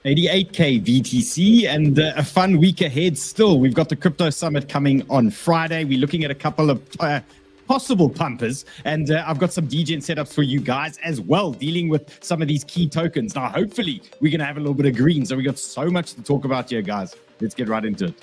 88K VTC and a fun week ahead still. We've got the Crypto Summit coming on Friday. We're looking at a couple of possible pumpers, and I've got some DGen setups for you guys as well, dealing with some of these key tokens. Now, hopefully, we're going to have a little bit of green. So we got so much to talk about here, guys. Let's get right into it.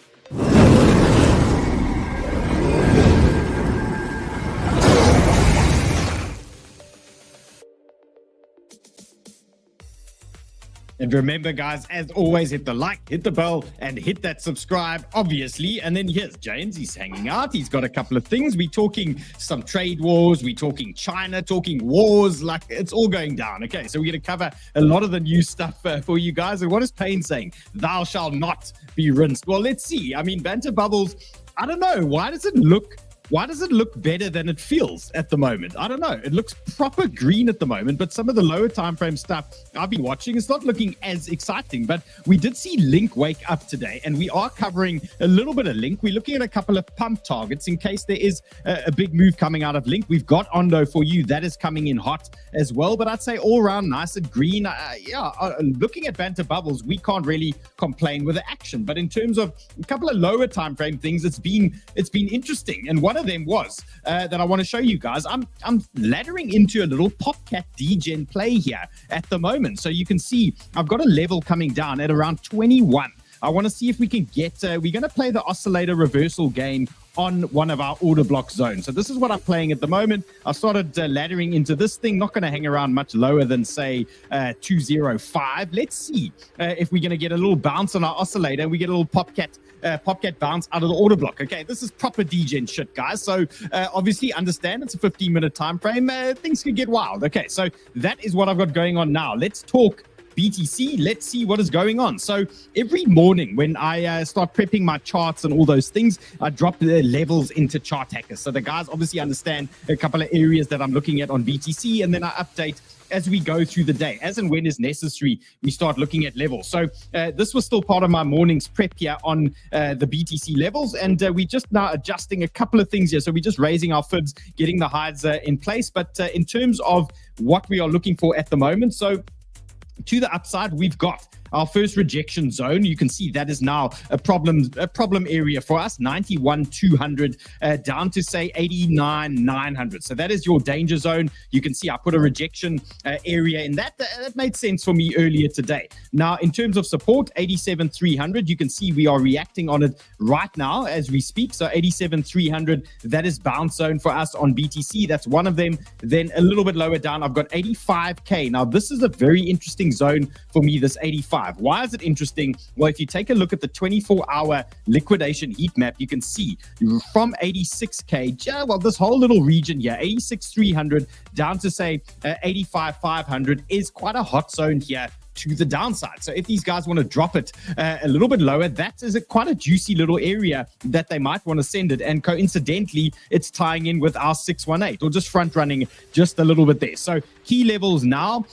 And remember, guys, as always, hit the like, hit the bell, and hit that subscribe, obviously. And then here's James. He's hanging out. He's got a couple of things. We're talking some trade wars. We're talking China, talking wars. Like, it's all going down. Okay, so we're going to cover a lot of the new stuff for you guys. And what is Payne saying? Thou shalt not be rinsed. Well, let's see. I mean, Banter Bubbles, I don't know. Why does it look better than it feels at the moment? I don't know. It looks proper green at the moment, but some of the lower time frame stuff I've been watching is not looking as exciting. But we did see Link wake up today, and we are covering a little bit of Link. We're looking at a couple of pump targets in case there is a big move coming out of Link. We've got Ondo for you. That is coming in hot as well. But I'd say all around nice and green. Looking at Banter Bubbles, we can't really complain with the action. But in terms of a couple of lower time frame things, it's been interesting. And one of them was that I want to show you guys. I'm laddering into a little PopCat DGen play here at the moment. So you can see I've got a level coming down at around 21. I want to see if we can get, we're going to play the Oscillator reversal game on one of our order block zones. So this is what I'm playing at the moment. I started laddering into this thing, not going to hang around much lower than, say, 205. Let's see if we're going to get a little bounce on our oscillator and we get a little PopCat bounce out of the order block. Okay, this is proper DGen shit, guys. So obviously understand it's a 15-minute time frame. Things can get wild. Okay, so that is what I've got going on now. Let's talk BTC. Let's see what is going on. So every morning when I start prepping my charts and all those things, I drop the levels into Chart Hacker. So the guys obviously understand a couple of areas that I'm looking at on BTC, and then I update as we go through the day. As and when is necessary, we start looking at levels. So this was still part of my morning's prep here on the BTC levels, and we're just now adjusting a couple of things here. So we're just raising our FIBs, getting the highs in place. But in terms of what we are looking for at the moment, so to the upside, we've got our first rejection zone. You can see that is now a problem area for us, 91,200 down to, say, 89,900. So that is your danger zone. You can see I put a rejection area in that. That made sense for me earlier today. Now, in terms of support, 87,300, you can see we are reacting on it right now as we speak. So 87,300, that is bounce zone for us on BTC. That's one of them. Then a little bit lower down, I've got 85K. Now, this is a very interesting zone for me, this 85. Why is it interesting? Well, if you take a look at the 24-hour liquidation heat map, you can see from 86K, well, this whole little region here, 86,300 down to, say, 85,500 is quite a hot zone here to the downside. So if these guys want to drop it a little bit lower, that is quite a juicy little area that they might want to send it. And coincidentally, it's tying in with our 618, or just front running just a little bit there. So key levels now,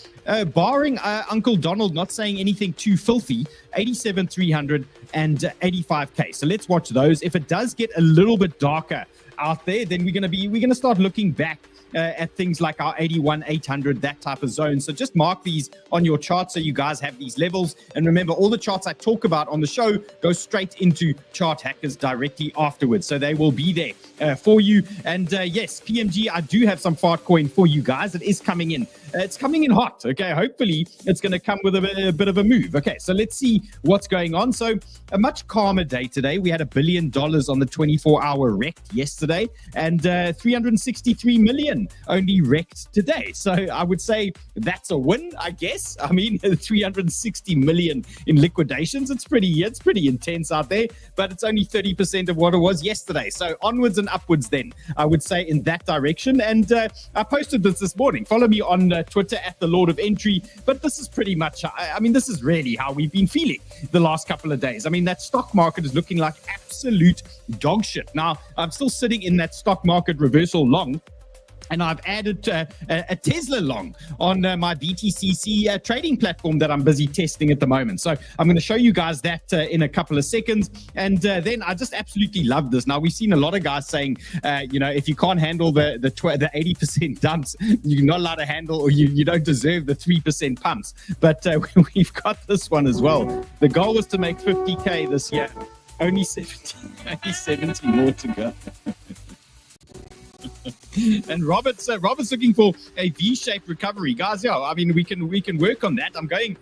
barring Uncle Donald not saying anything too filthy, 87,300 and 85K. So let's watch those. If it does get a little bit darker out there, then we're going to start looking back at things like our 81,800, that type of zone. So just mark these on your chart so you guys have these levels. And remember, all the charts I talk about on the show go straight into Chart Hackers directly afterwards. So they will be there for you. And yes, PMG, I do have some fart coin for you guys. It is coming in. It's coming in hot. Okay, hopefully it's going to come with a bit of a move. Okay, so let's see what's going on. So a much calmer day today. We had $1 billion on the 24-hour wrecked yesterday, and 363 million only wrecked today. So I would say that's a win, I guess. I mean, 360 million in liquidations. It's pretty intense out there, but it's only 30% of what it was yesterday. So onwards and upwards then, I would say, in that direction. And I posted this morning. Follow me on Twitter at the Lord of Entry. But this is pretty much, I mean, this is really how we've been feeling the last couple of days. I mean, that stock market is looking like absolute dog shit. Now, I'm still sitting in that stock market reversal long. And I've added a Tesla long on my BTCC trading platform that I'm busy testing at the moment. So I'm going to show you guys that in a couple of seconds. And then I just absolutely love this. Now, we've seen a lot of guys saying, if you can't handle the 80% dumps, you're not allowed to handle, or you don't deserve the 3% pumps. But we've got this one as well. The goal was to make 50K this year. Only 70 more to go. And Robert's looking for a V-shaped recovery, guys. Yeah, I mean we can work on that. I'm going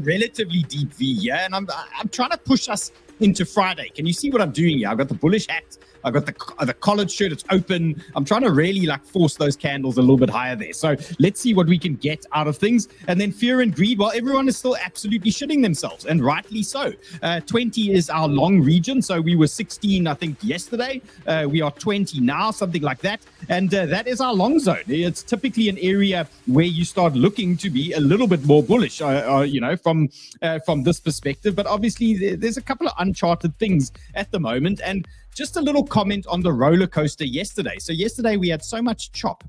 relatively deep V, yeah, and I'm trying to push us into Friday. Can you see what I'm doing here? I've got the bullish hat. I've got the collared shirt. It's open. I'm trying to really force those candles a little bit higher there. So let's see what we can get out of things. And then fear and greed. Well, everyone is still absolutely shitting themselves, and rightly so. 20 is our long region. So we were 16, I think, yesterday. We are 20 now, something like that. And that is our long zone. It's typically an area where you start looking to be a little bit more bullish, from this perspective. But obviously, there's a couple of uncharted things at the moment. And just a little comment on the roller coaster yesterday. So yesterday we had so much chop.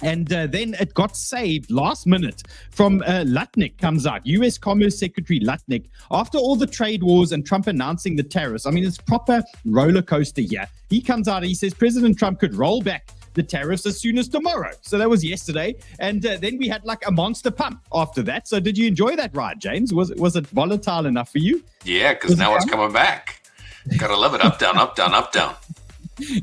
And then it got saved last minute from Lutnick comes out, US Commerce Secretary Lutnick, after all the trade wars and Trump announcing the tariffs. I mean, it's proper roller coaster here. He comes out and he says President Trump could roll back the tariffs as soon as tomorrow. So that was yesterday. And then we had a monster pump after that. So did you enjoy that ride, James? Was it volatile enough for you? Yeah, because now it's coming back. Gotta love it. Up, down, up, down, up, down.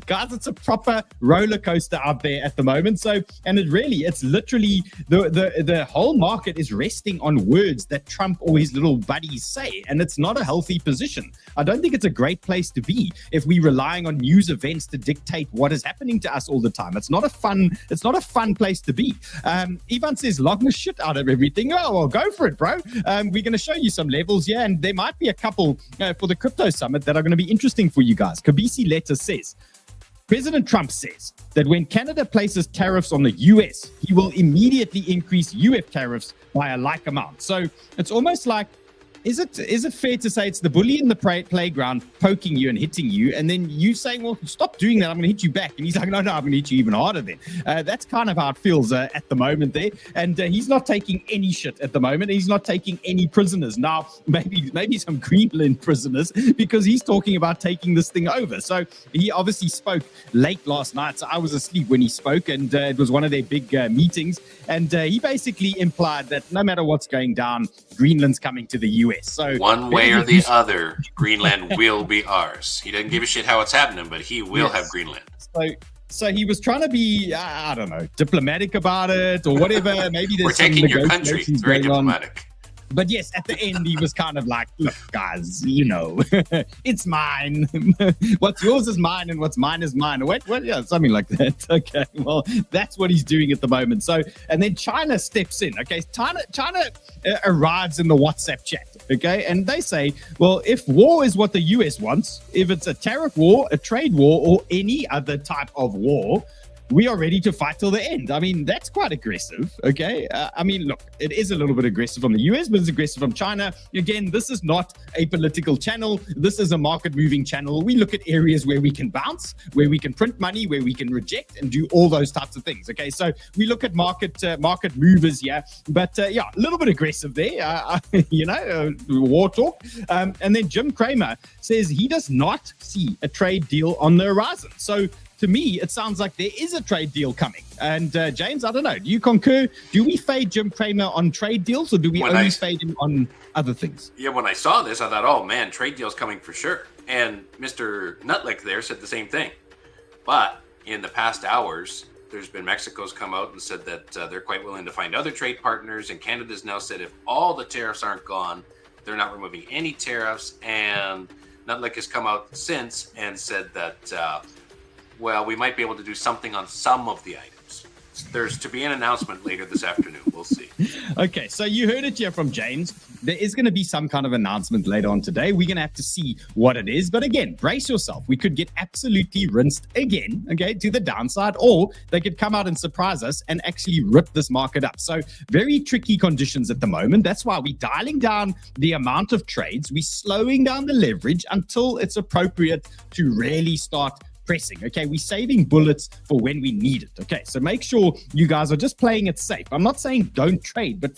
Guys, it's a proper roller coaster out there at the moment. So, and it's literally the whole market is resting on words that Trump or his little buddies say, and it's not a healthy position. I don't think it's a great place to be if we're relying on news events to dictate what is happening to us all the time. It's not a fun place to be. Ivan says, log the shit out of everything. Oh, well, go for it, bro. We're going to show you some levels, yeah, and there might be a couple for the crypto summit that are going to be interesting for you guys. 𝗵𝗍𝗍 letter says, President Trump says that when Canada places tariffs on the US, he will immediately increase UF tariffs by a like amount. So it's almost like, is it fair to say it's the bully in the playground poking you and hitting you, and then you saying, well, stop doing that, I'm going to hit you back. And he's like, no, I'm going to hit you even harder then. That's kind of how it feels at the moment there. And he's not taking any shit at the moment. He's not taking any prisoners. Now, maybe some Greenland prisoners, because he's talking about taking this thing over. So he obviously spoke late last night. So I was asleep when he spoke, and it was one of their big meetings. And he basically implied that no matter what's going down, Greenland's coming to the US. So one way or the other, Greenland will be ours. He doesn't give a shit how it's happening, but he will have Greenland. So he was trying to be, I don't know, diplomatic about it or whatever. Maybe there's we're taking your country. Very diplomatic. But yes, at the end, he was kind of like, look, guys, it's mine. What's yours is mine, and what's mine is mine. What? Yeah, something like that. Okay, well, that's what he's doing at the moment. So, and then China steps in. Okay, China arrives in the WhatsApp chat. Okay, and they say, well, if war is what the US wants, if it's a tariff war, a trade war, or any other type of war, we are ready to fight till the end. I mean, that's quite aggressive, okay? I mean, look, it is a little bit aggressive from the US, but it's aggressive from China. Again, this is not a political channel. This is a market-moving channel. We look at areas where we can bounce, where we can print money, where we can reject and do all those types of things, okay? So we look at market movers here, but yeah, a little bit aggressive there, war talk. And then Jim Cramer says he does not see a trade deal on the horizon. So to me, it sounds like there is a trade deal coming. And James, I don't know. Do you concur? Do we fade Jim Cramer on trade deals, or do we only fade him on other things? Yeah, when I saw this, I thought, oh man, trade deals coming for sure. And Mr. Nutlick there said the same thing. But in the past hours, there's been Mexico's come out and said that they're quite willing to find other trade partners. And Canada's now said if all the tariffs aren't gone, they're not removing any tariffs. And Nutlick has come out since and said that well, we might be able to do something on some of the items. There's to be an announcement later this afternoon. We'll see. Okay, so you heard it here from James. There is going to be some kind of announcement later on today. We're going to have to see what it is. But again, brace yourself. We could get absolutely rinsed again, okay, to the downside, or they could come out and surprise us and actually rip this market up. So very tricky conditions at the moment. That's why we're dialing down the amount of trades. We're slowing down the leverage until it's appropriate to really start pressing. Okay, we're saving bullets for when we need it. Okay, so make sure you guys are just playing it safe. I'm not saying don't trade, but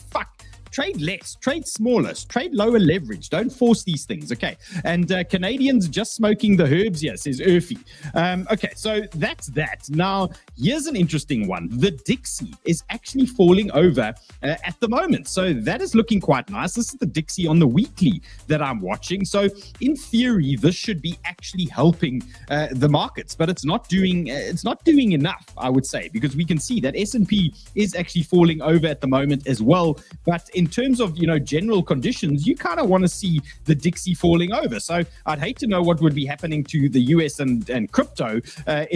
trade less, trade smaller, trade lower leverage. Don't force these things, okay? And Canadians just smoking the herbs here, says 𝗬𝗱𝗻. Okay, so that's that. Now, here's an interesting one. The 𝗙𝗊𝗋𝗋 is actually falling over at the moment. So that is looking quite nice. This is the 𝗙𝗊𝗋𝗋 on the weekly that I'm watching. So in theory, this should be actually helping the markets, but it's not doing enough, I would say, because we can see that S&P is actually falling over at the moment as well. But in terms of, general conditions, you kind of want to see the 𝗙𝗊𝗋𝗋 falling over. So I'd hate to know what would be happening to the US and crypto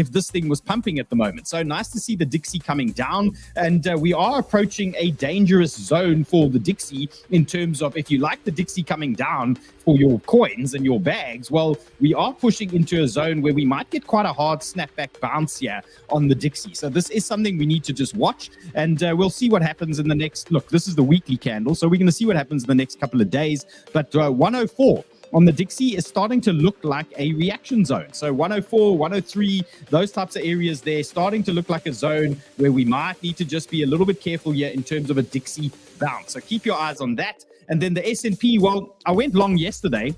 if this thing was pumping at the moment. So nice to see the 𝗙𝗊𝗋 coming down. And we are approaching a dangerous zone for the 𝗙𝗊𝗋 in terms of, if you like the 𝗙𝗊𝗋 coming down for your coins and your bags, well, we are pushing into a zone where we might get quite a hard snapback bounce here on the 𝗙𝗊𝗋. So this is something we need to just watch, and we'll see what happens in the next, look, this is the weekly candle, so we're going to see what happens in the next couple of days. But 104 on the 𝗙𝗊𝗋 is starting to look like a reaction zone. So 104, 103, those types of areas there starting to look like a zone where we might need to just be a little bit careful here in terms of a 𝗙𝗋𝗋 bounce. So keep your eyes on that. And then the S&P, well, I went long yesterday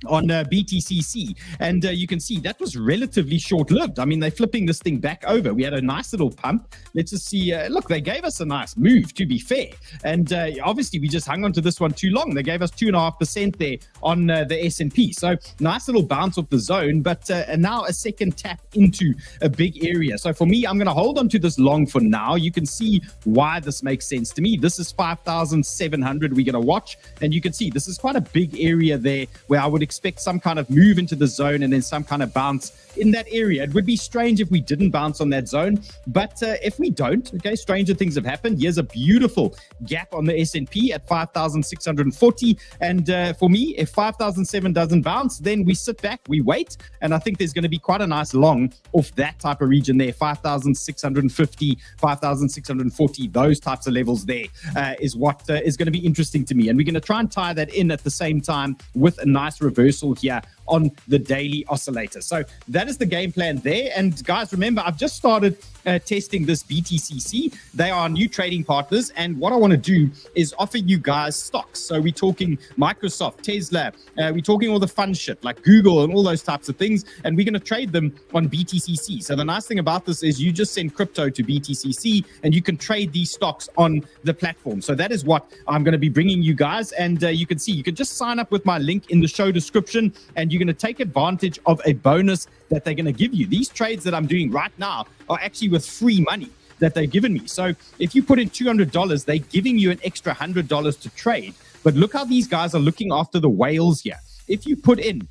on BTCC, and you can see that was relatively short-lived. I mean, they're flipping this thing back over. We had a nice little pump. Let's just see. Look, they gave us a nice move, to be fair, and obviously we just hung on to this one too long. They gave us 2.5% there on the S&P. So nice little bounce off the zone, but now a second tap into a big area. So for me, I'm going to hold on to this long for now. You can see why this makes sense to me. This is 5,700 we're going to watch, and you can see this is quite a big area there where I would expect some kind of move into the zone and then some kind of bounce in that area. It would be strange if we didn't bounce on that zone, but if we don't, okay, stranger things have happened. Here's a beautiful gap on the S&P at 5,640, and for me, if 5,007 doesn't bounce, then we sit back, we wait, and I think there's going to be quite a nice long off that type of region there. 5,650, 5,640, those types of levels there is what is going to be interesting to me, and we're going to try and tie that in at the same time with a nice reversal here on the daily oscillator. So that is the game plan there. And guys, remember, I've just started testing this BTCC. They are new trading partners, and what I want to do is offer you guys stocks. So we're talking Microsoft, Tesla, we're talking all the fun shit like Google and all those types of things, and we're going to trade them on BTCC. So the nice thing about this is you just send crypto to BTCC and you can trade these stocks on the platform. So that is what I'm going to be bringing you guys, and you can see, you can just sign up with my link in the show description, and you're going to take advantage of a bonus that they're going to give you. These trades that I'm doing right now are actually with free money that they've given me. So if you put in $200, they're giving you an extra $100 to trade. But look how these guys are looking after the whales here. If you put in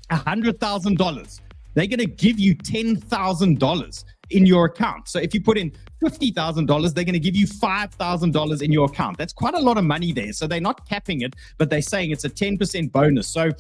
$100,000, they're going to give you $10,000 in your account. So if you put in $50,000, they're going to give you $5,000 in your account. That's quite a lot of money there. So they're not capping it, but they're saying it's a 10% bonus. So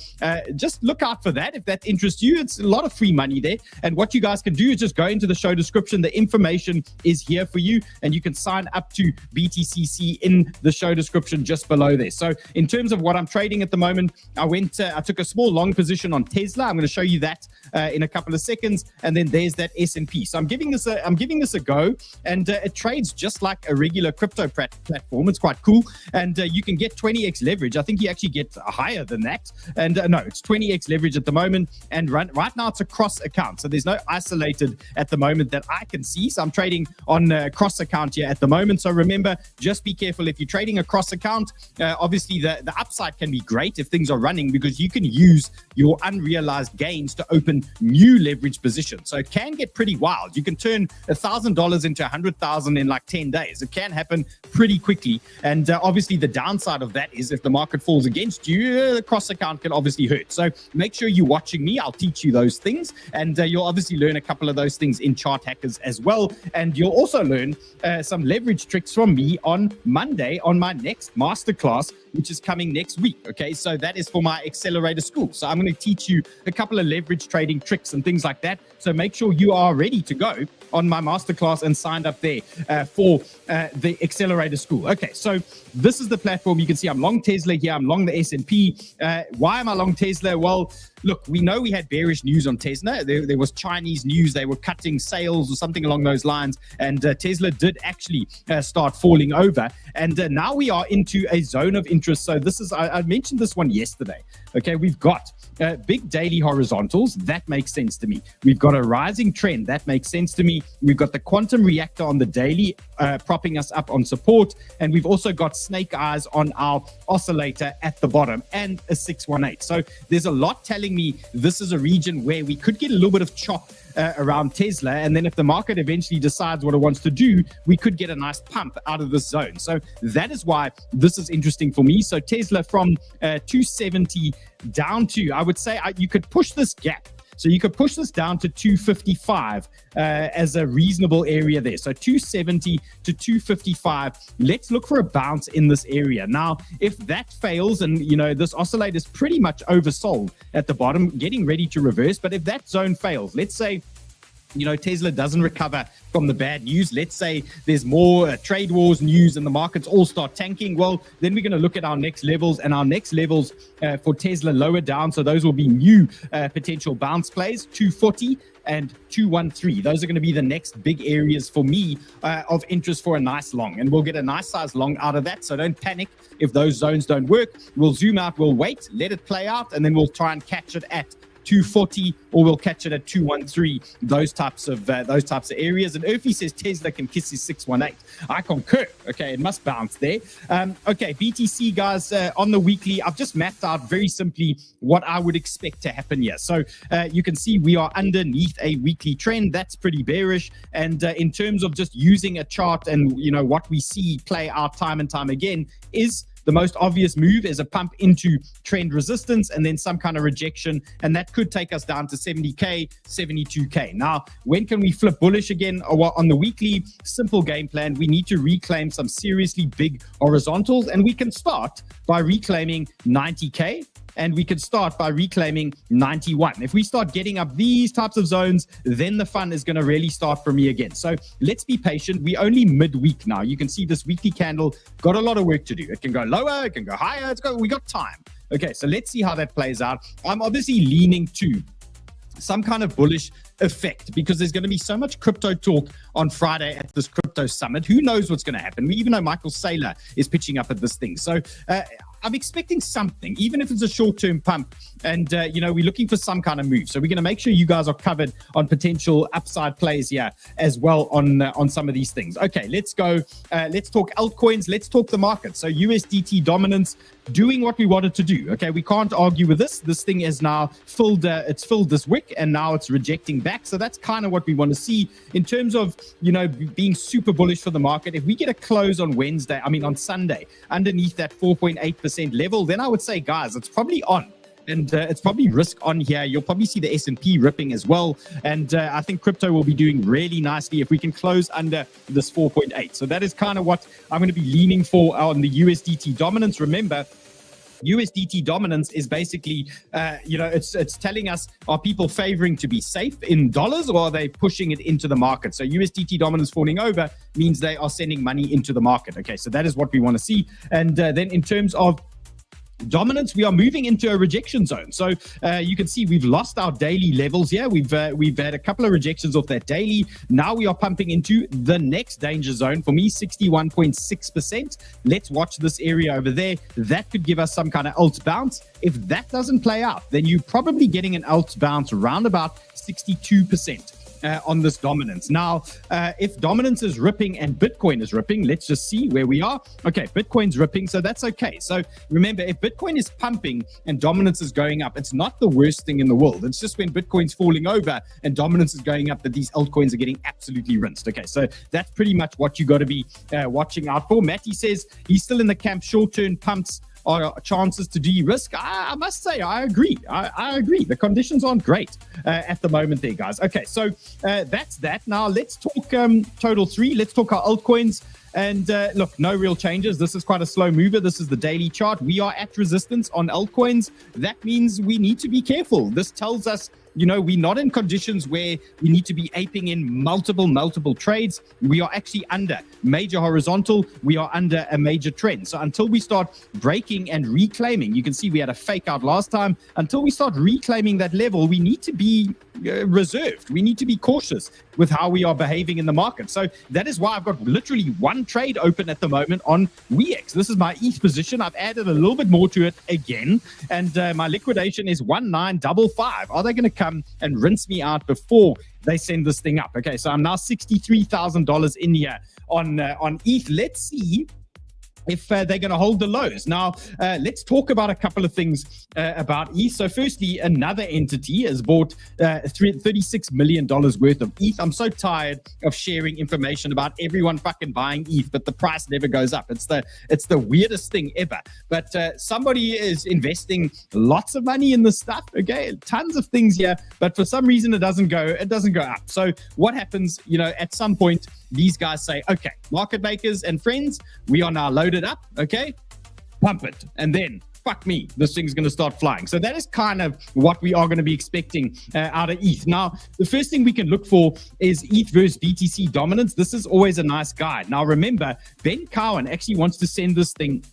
just look out for that. If that interests you, it's a lot of free money there. And what you guys can do is just go into the show description. The information is here for you, and you can sign up to BTCC in the show description just below there. So in terms of what I'm trading at the moment, I took a small long position on Tesla. I'm going to show you that in a couple of seconds. And then there's that S&P. So I'm giving this a go. And it trades just like a regular crypto platform. It's quite cool. And you can get 20x leverage. I think you actually get higher than that. And no, it's 20x leverage at the moment. And right now it's a cross account. So there's no isolated at the moment that I can see. So I'm trading on a cross account here at the moment. So remember, just be careful if you're trading a cross account. Obviously, the upside can be great if things are running, because you can use your unrealized gains to open new leverage positions. So it can get pretty wild. You can turn $1,000 into 100,000 in like 10 days. It can happen pretty quickly. And obviously the downside of that is if the market falls against you, the cross account can obviously hurt. So make sure you're watching me. I'll teach you those things. And you'll obviously learn a couple of those things in Chart Hackers as well. And you'll also learn some leverage tricks from me on Monday on my next masterclass, which is coming next week. Okay, so that is for my accelerator school. So I'm going to teach you a couple of leverage trading tricks and things like that. So make sure you are ready to go on my masterclass and signed up there for the accelerator school. Okay, so this is the platform. You can see I'm long Tesla here. I'm long the S&P. Why am I long Tesla? Well, look, we know we had bearish news on Tesla. There was Chinese news. They were cutting sales or something along those lines. And Tesla did actually start falling over. And now we are into a zone of interest. So this is, I mentioned this one yesterday. Okay, we've got big daily horizontals. That makes sense to me. We've got a rising trend. That makes sense to me. We've got the quantum reactor on the daily propping us up on support. And we've also got snake eyes on our oscillator at the bottom and a 618. So there's a lot telling me this is a region where we could get a little bit of chop around Tesla, and then if the market eventually decides what it wants to do, we could get a nice pump out of this zone. So that is why this is interesting for me. So Tesla from 270 down to, I would say you could push this gap. So you could push this down to 255 as a reasonable area there. So 270 to 255. Let's look for a bounce in this area. Now, if that fails, and this oscillator is pretty much oversold at the bottom, getting ready to reverse. But if that zone fails, let's say Tesla doesn't recover from the bad news. Let's say there's more trade wars news and the markets all start tanking. Well, then we're going to look at our next levels, and our next levels for Tesla lower down. So those will be new potential bounce plays, 240 and 213. Those are going to be the next big areas for me of interest for a nice long. And we'll get a nice size long out of that. So don't panic if those zones don't work. We'll zoom out, we'll wait, let it play out, and then we'll try and catch it at 240, or we'll catch it at 213, those types of areas. And 𝗬𝗍𝗱 says Tesla can kiss his 618. I concur. Okay, it must bounce there. Okay, BTC guys, on the weekly, I've just mapped out very simply what I would expect to happen here. So you can see we are underneath a weekly trend. That's pretty bearish. And in terms of just using a chart and what we see play out time and time again is the most obvious move is a pump into trend resistance and then some kind of rejection, and that could take us down to 70K, 72K. Now, when can we flip bullish again? On the weekly, simple game plan. We need to reclaim some seriously big horizontals, and we can start by reclaiming 90K. And we could start by reclaiming 91. If we start getting up these types of zones, then the fun is going to really start for me again. So let's be patient. We're only midweek now. You can see this weekly candle got a lot of work to do. It can go lower, it can go higher. We got time. Okay, so let's see how that plays out. I'm obviously leaning to some kind of bullish effect because there's going to be so much crypto talk on Friday at this crypto summit. Who knows what's going to happen? We even know Michael Saylor is pitching up at this thing. So I'm expecting something, even if it's a short-term pump, and we're looking for some kind of move. So we're going to make sure you guys are covered on potential upside plays here as well on some of these things. Okay, let's go. Let's talk altcoins. Let's talk the market. So USDT dominance doing what we wanted to do. Okay, we can't argue with this. This thing is now filled. It's filled this wick, and now it's rejecting back. So that's kind of what we want to see in terms of being super bullish for the market. If we get a close on on Sunday underneath that 4.8% level, then I would say, guys, it's probably on. And it's probably risk on here. You'll probably see the S&P ripping as well. And I think crypto will be doing really nicely if we can close under this 4.8. So that is kind of what I'm going to be leaning for on the USDT dominance. Remember, USDT dominance is basically, it's telling us, are people favoring to be safe in dollars, or are they pushing it into the market? So USDT dominance falling over means they are sending money into the market. Okay, so that is what we want to see. And then in terms of dominance, we are moving into a rejection zone. So you can see we've lost our daily levels here. We've had a couple of rejections off that daily. Now we are pumping into the next danger zone. For me, 61.6%. Let's watch this area over there. That could give us some kind of alt bounce. If that doesn't play out, then you're probably getting an alt bounce around about 62%. On this dominance. Now, if dominance is ripping and Bitcoin is ripping, let's just see where we are. Okay, Bitcoin's ripping, so that's okay. So remember, if Bitcoin is pumping and dominance is going up, it's not the worst thing in the world. It's just when Bitcoin's falling over and dominance is going up that these altcoins are getting absolutely rinsed. Okay, so that's pretty much what you got to be watching out for. Matty says he's still in the camp, short-term pumps are chances to de-risk. I must say, I agree. I agree. The conditions aren't great at the moment there, guys. Okay, so that's that. Now let's talk total 3. Let's talk our altcoins. And look, no real changes. This is quite a slow mover. This is the daily chart. We are at resistance on altcoins. That means we need to be careful. This tells us you know, we're not in conditions where we need to be aping in multiple trades. We are actually under major horizontal. We are under a major trend. So until we start breaking and reclaiming, you can see we had a fake out last time. Until we start reclaiming that level, we need to be reserved. We need to be cautious with how we are behaving in the market. So that is why I've got literally one trade open at the moment on WEX. This is my ETH position. I've added a little bit more to it again, and my liquidation is 1955. Are they going to come and rinse me out before they send this thing up? Okay, so I'm now $63,000 in here on ETH. Let's see if they're going to hold the lows. Now, let's talk about a couple of things about ETH. So firstly, another entity has bought $36 million worth of ETH. I'm so tired of sharing information about everyone fucking buying ETH, but the price never goes up. It's the weirdest thing ever. But somebody is investing lots of money in this stuff, okay? Tons of things here, but for some reason it doesn't go up. So what happens, you know, at some point, these guys say, okay, market makers and friends, we are now loaded up, okay? Pump it. And then, fuck me, this thing's going to start flying. So that is kind of what we are going to be expecting out of ETH. Now, the first thing we can look for is ETH versus BTC dominance. This is always a nice guide. Now, remember, Ben Cowan actually wants to send this thing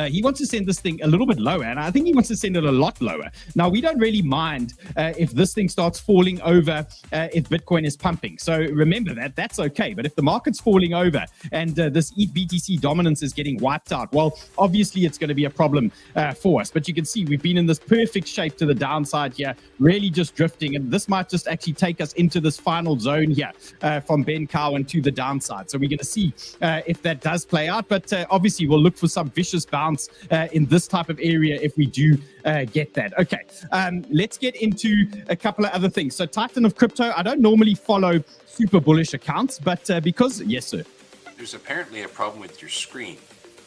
he wants to send this thing a little bit lower, and I think he wants to send it a lot lower. Now, we don't really mind if this thing starts falling over if Bitcoin is pumping. So remember that. That's okay. But if the market's falling over and this ETH BTC dominance is getting wiped out, well, obviously it's going to be a problem for us. But you can see we've been in this perfect shape to the downside here, really just drifting. And this might just actually take us into this final zone here from Ben Cowan to the downside. So we're going to see if that does play out. But obviously, we'll look for some vicious bounce in this type of area if we do get that. Okay, let's get into a couple of other things. So Titan of Crypto, I don't normally follow super bullish accounts, but because, yes, sir. There's apparently a problem with your screen.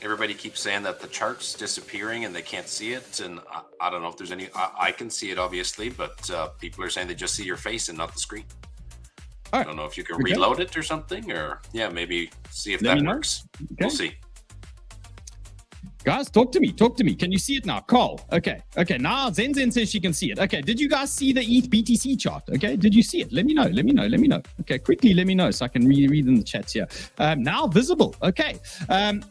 Everybody keeps saying that the chart's disappearing and they can't see it. And I don't know if there's any, I can see it obviously, but people are saying they just see your face and not the screen. Right. I don't know if you can reload it or something, or yeah, maybe see if that works. Okay. We'll see. Guys, talk to me. Can you see it now? Carl. Okay. Now Zen says she can see it. Okay. Did you guys see the ETH BTC chart? Okay. Did you see it? Let me know. Okay. Quickly, let me know so I can read in the chats here. Now visible. Okay.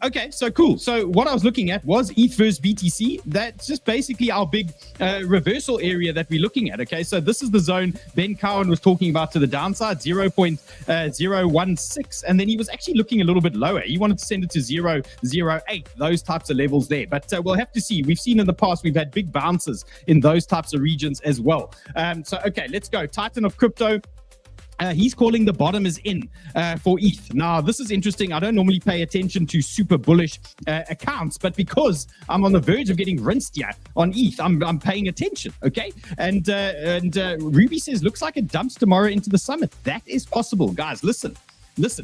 Okay. So cool. So what I was looking at was ETH versus BTC. That's just basically our big reversal area that we're looking at. Okay. So this is the zone Ben Cowan was talking about to the downside, 0.016. And then he was actually looking a little bit lower. He wanted to send it to 0.08, those types of levels there, but we'll have to see. We've seen in the past we've had big bounces in those types of regions as well. So okay, let's go. Titan of Crypto, he's calling the bottom is in for ETH. Now, this is interesting. I don't normally pay attention to super bullish accounts, but because I'm on the verge of getting rinsed here on ETH, I'm paying attention, okay? And Ruby says, looks like it dumps tomorrow into the summit. That is possible. Guys, listen,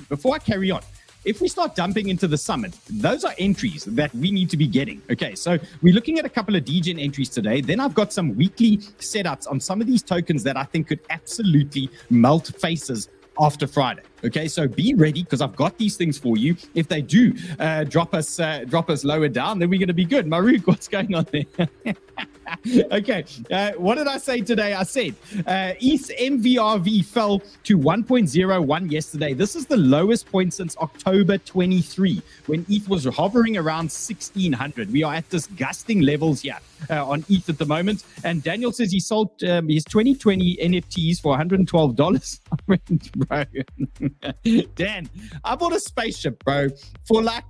before I carry on, if we start dumping into the summit, those are entries that we need to be getting. Okay, so we're looking at a couple of degen entries today. Then I've got some weekly setups on some of these tokens that I think could absolutely melt faces after Friday. Okay, so be ready because I've got these things for you. If they do drop us lower down, then we're going to be good. Maruk, what's going on there? Okay, what did I say today? I said ETH MVRV fell to 1.01 yesterday. This is the lowest point since October 23, when ETH was hovering around 1,600. We are at disgusting levels here on ETH at the moment. And Daniel says he sold his 2020 NFTs for $112. Bro. Dan, I bought a spaceship, bro, for like,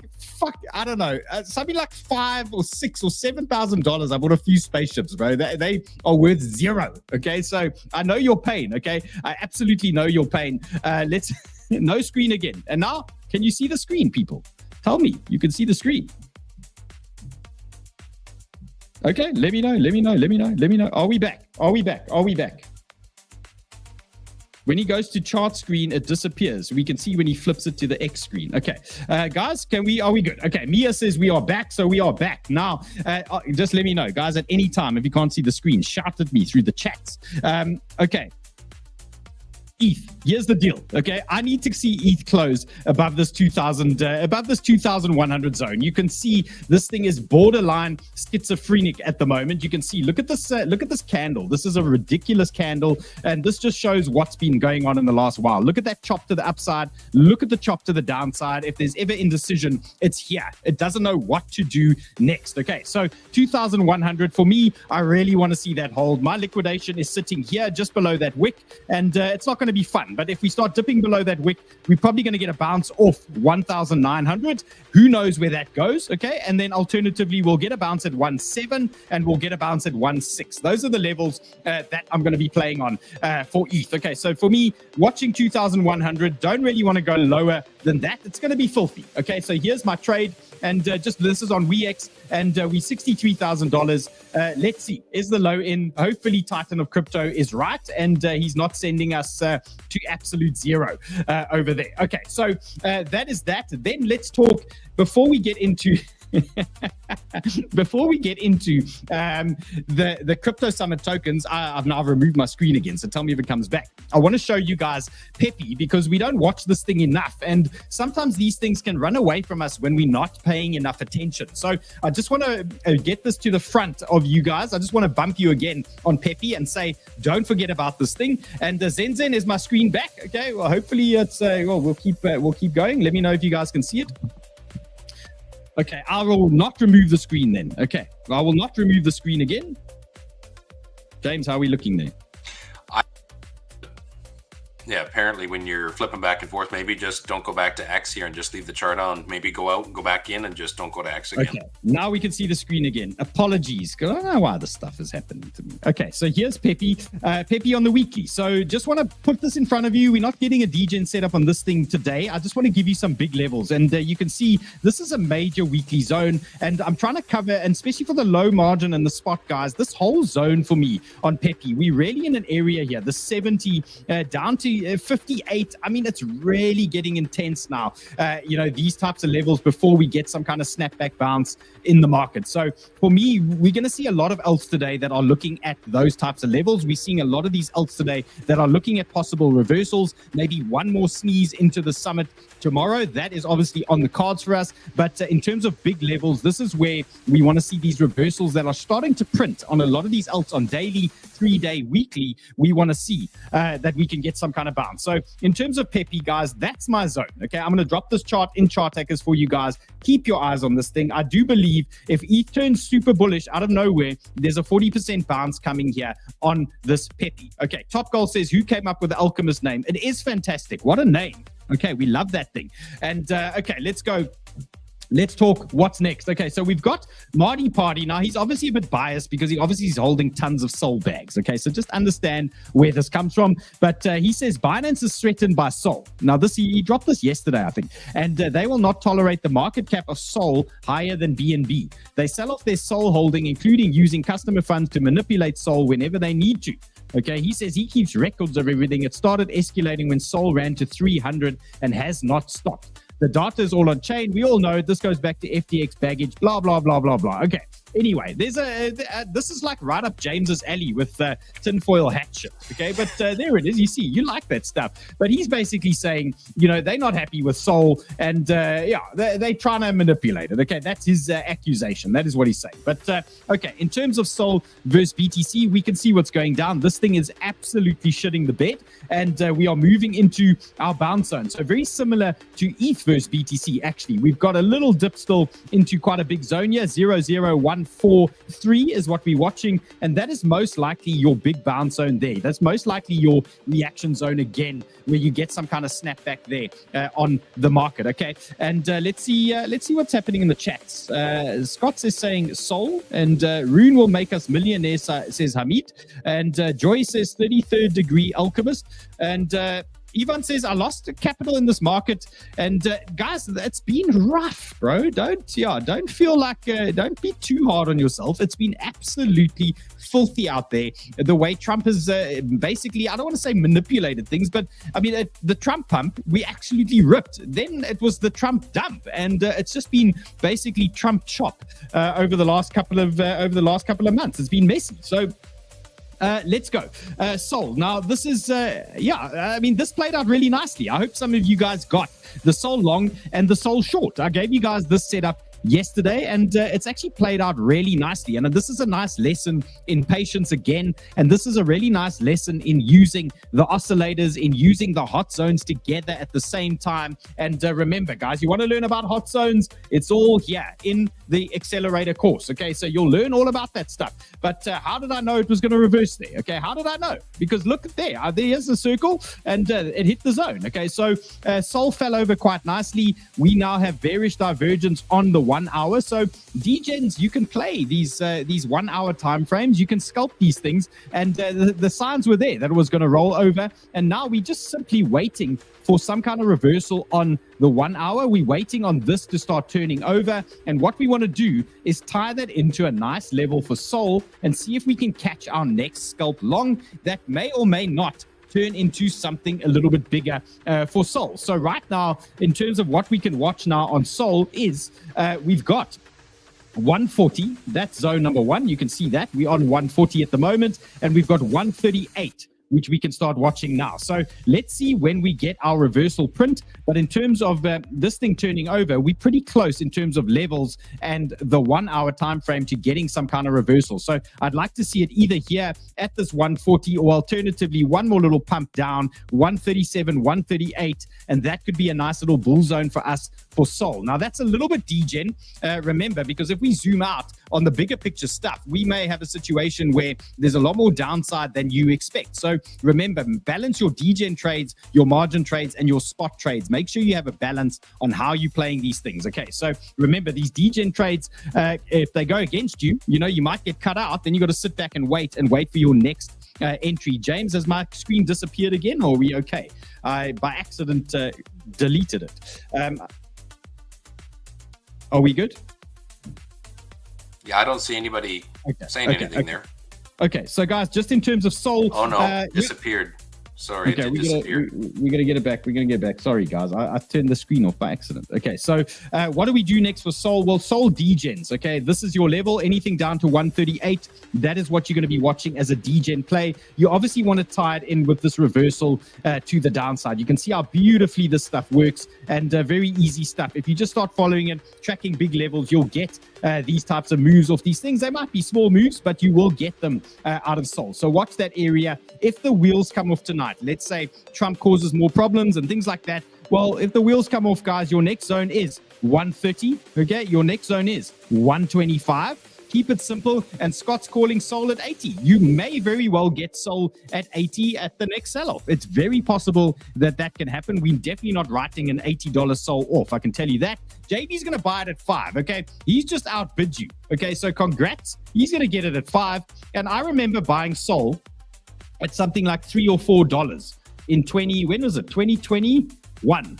I don't know, something like $5,000 or $6,000 or $7,000. I bought a few spaceships, bro. They are worth zero. Okay, so I know your pain. Okay, I absolutely know your pain. Let's no screen again. And now, can you see the screen, people? Tell me you can see the screen. Okay, let me know. Are we back? When he goes to chart screen, it disappears. We can see when he flips it to the X screen. Okay, guys, are we good? Okay, Mia says we are back, so we are back. Now, just let me know, guys, at any time, if you can't see the screen, shout at me through the chats. Okay. ETH, here's the deal, okay? I need to see ETH close above this 2,100 zone. You can see this thing is borderline schizophrenic at the moment. You can see, look at this candle. This is a ridiculous candle, and this just shows what's been going on in the last while. Look at that chop to the upside. Look at the chop to the downside. If there's ever indecision, it's here. It doesn't know what to do next. Okay, so 2,100 for me. I really want to see that hold. My liquidation is sitting here just below that wick, and it's not going to be fun. But if we start dipping below that wick, we're probably going to get a bounce off 1,900. Who knows where that goes? Okay, and then alternatively, we'll get a bounce at 1.7 and we'll get a bounce at 1.6. Those are the levels that I'm going to be playing on for ETH. Okay, so for me, watching 2,100, don't really want to go lower than that. It's going to be filthy. Okay, so here's my trade, and just this is on WeX, and we $63,000. Let's see, is the low in? Hopefully Titan of crypto is right, and he's not sending us to absolute zero over there. Okay, so that is that. Then let's talk, before we get into the crypto summit tokens. I've now removed my screen again, so tell me if it comes back. I want to show you guys 𝗵𝗵, because we don't watch this thing enough, and sometimes these things can run away from us when we're not paying enough attention. So I just want to get this to the front of you guys. I just want to bump you again on 𝗵𝗵 and say, don't forget about this thing. And Zen, is my screen back? Okay, well, hopefully it's we'll keep going. Let me know if you guys can see it. Okay, I will not remove the screen then. Okay, I will not remove the screen again. James, how are we looking there? Yeah, apparently when you're flipping back and forth, maybe just don't go back to X here and just leave the chart on. Maybe go out and go back in and just don't go to X again. Okay, now we can see the screen again. Apologies, because I don't know why this stuff is happening to me. Okay, so here's 𝗵𝗵 on the weekly. So just want to put this in front of you. We're not getting a degen setup on this thing today. I just want to give you some big levels. And you can see this is a major weekly zone. And I'm trying to cover, and especially for the low margin and the spot guys, this whole zone for me on 𝗵𝗵, we're really in an area here, the 70 down to 58. I mean, it's really getting intense now. These types of levels before we get some kind of snapback bounce in the market. So for me, we're going to see a lot of alts today that are looking at those types of levels. We're seeing a lot of these alts today that are looking at possible reversals, maybe one more sneeze into the summit tomorrow. That is obviously on the cards for us. But in terms of big levels, this is where we want to see these reversals that are starting to print on a lot of these alts on daily, 3-day, weekly. We want to see that we can get some kind of bounce. So in terms of 𝗵𝗵, guys, that's my zone. Okay, I'm going to drop this chart in chart takers for you guys. Keep your eyes on this thing. I do believe if ETH turns super bullish out of nowhere, there's a 40% bounce coming here on this 𝗵𝗵. Okay, Top Goal says, who came up with the Alchemist name? It is fantastic. What a name. Okay, we love that thing. And okay, let's go. Let's talk what's next. Okay, so we've got Marty Party. Now, he's obviously a bit biased because he obviously is holding tons of Sol bags. Okay, so just understand where this comes from. But he says Binance is threatened by Sol. Now, he dropped this yesterday, I think. And they will not tolerate the market cap of Sol higher than BNB. They sell off their Sol holding, including using customer funds to manipulate Sol whenever they need to. Okay, he says he keeps records of everything. It started escalating when Sol ran to 300 and has not stopped. The data is all on chain. We all know it. This goes back to FTX baggage, blah, blah, blah, blah, blah. Okay. Anyway, there's this is like right up James's alley with 𝗕𝗀𝗱𝗵𝗁. Okay, but there it is. You see, you like that stuff. But he's basically saying, they're not happy with Sol, and they're trying to manipulate it. Okay, that's his accusation. That is what he's saying. But okay, in terms of Sol versus BTC, we can see what's going down. This thing is absolutely shitting the bed, and we are moving into our bounce zone. So very similar to ETH versus BTC. Actually, we've got a little dip still into quite a big zone here. 0.0143 is what we're watching, and that is most likely your big bounce zone there. That's most likely your reaction zone again, where you get some kind of snapback there on the market. Okay, and let's see what's happening in the chats. Scott is saying Sol, and Rune will make us millionaires, says Hamid, and Joy says 33rd degree alchemist, and Ivan says, I lost capital in this market. And guys, it's been rough, bro. Don't feel like, don't be too hard on yourself. It's been absolutely filthy out there. The way Trump has basically, I don't want to say manipulated things, but I mean, the Trump pump, we absolutely ripped. Then it was the Trump dump. And it's just been basically Trump chop over the last couple of months. It's been messy. So Let's go. Sol. Now, this is, this played out really nicely. I hope some of you guys got the Sol long and the Sol short. I gave you guys this setup yesterday, and it's actually played out really nicely. And this is a nice lesson in patience again, and this is a really nice lesson in using the oscillators, in using the hot zones together at the same time. And remember, guys, you want to learn about hot zones, it's all here in the accelerator course. Okay, so you'll learn all about that stuff. But how did I know it was going to reverse there? Okay, how did I know? Because look at there, there's the circle, and it hit the zone. Okay, so Sol fell over quite nicely. We now have bearish divergence on the 1 hour. So degens, you can play these 1 hour time frames. You can sculpt these things, and the signs were there that it was going to roll over. And now we're just simply waiting for some kind of reversal on the 1 hour. We're waiting on this to start turning over. And what we want to do is tie that into a nice level for Sol and see if we can catch our next scalp long that may or may not turn into something a little bit bigger for Sol. So right now, in terms of what we can watch now on Sol is we've got 140, that's zone number one. You can see that we're on 140 at the moment, and we've got 138, which we can start watching now. So let's see when we get our reversal print. But in terms of this thing turning over, we're pretty close in terms of levels and the 1 hour time frame to getting some kind of reversal. So I'd like to see it either here at this 140, or alternatively one more little pump down, 137, 138, and that could be a nice little bull zone for us for Sol. Now that's a little bit degen, remember, because if we zoom out on the bigger picture stuff, we may have a situation where there's a lot more downside than you expect. So remember, balance your degen trades, your margin trades, and your spot trades. Make sure you have a balance on how you're playing these things. Okay, so remember, these degen trades, if they go against you, you might get cut out. Then you got to sit back and wait for your next entry. James, has my screen disappeared again, or are we okay? I by accident deleted it. Are we good? Yeah, I don't see anybody saying anything there. Okay, so guys, just in terms of Sol. Oh no, disappeared. Sorry, okay, it disappeared. We're gonna get it back. We're gonna get it back. Sorry, guys, I turned the screen off by accident. Okay, so what do we do next for Sol? Well, Sol degens. Okay, this is your level. Anything down to 138, that is what you're going to be watching as a degen play. You obviously want to tie it in with this reversal to the downside. You can see how beautifully this stuff works, and very easy stuff. If you just start following it, tracking big levels, you'll get these types of moves off these things. They might be small moves, but you will get them out of Sol. So watch that area. If the wheels come off tonight, let's say Trump causes more problems and things like that, well, if the wheels come off, guys, your next zone is 130. Okay, your next zone is 125. Keep it simple, and Scott's calling Sol at 80. You may very well get Sol at 80 at the next sell-off. It's very possible that that can happen. We're definitely not writing an $80 Sol off, I can tell you that. JB's going to buy it at 5, okay? He's just outbid you, okay? So congrats. He's going to get it at 5. And I remember buying Sol at something like $3 or $4 in 2021.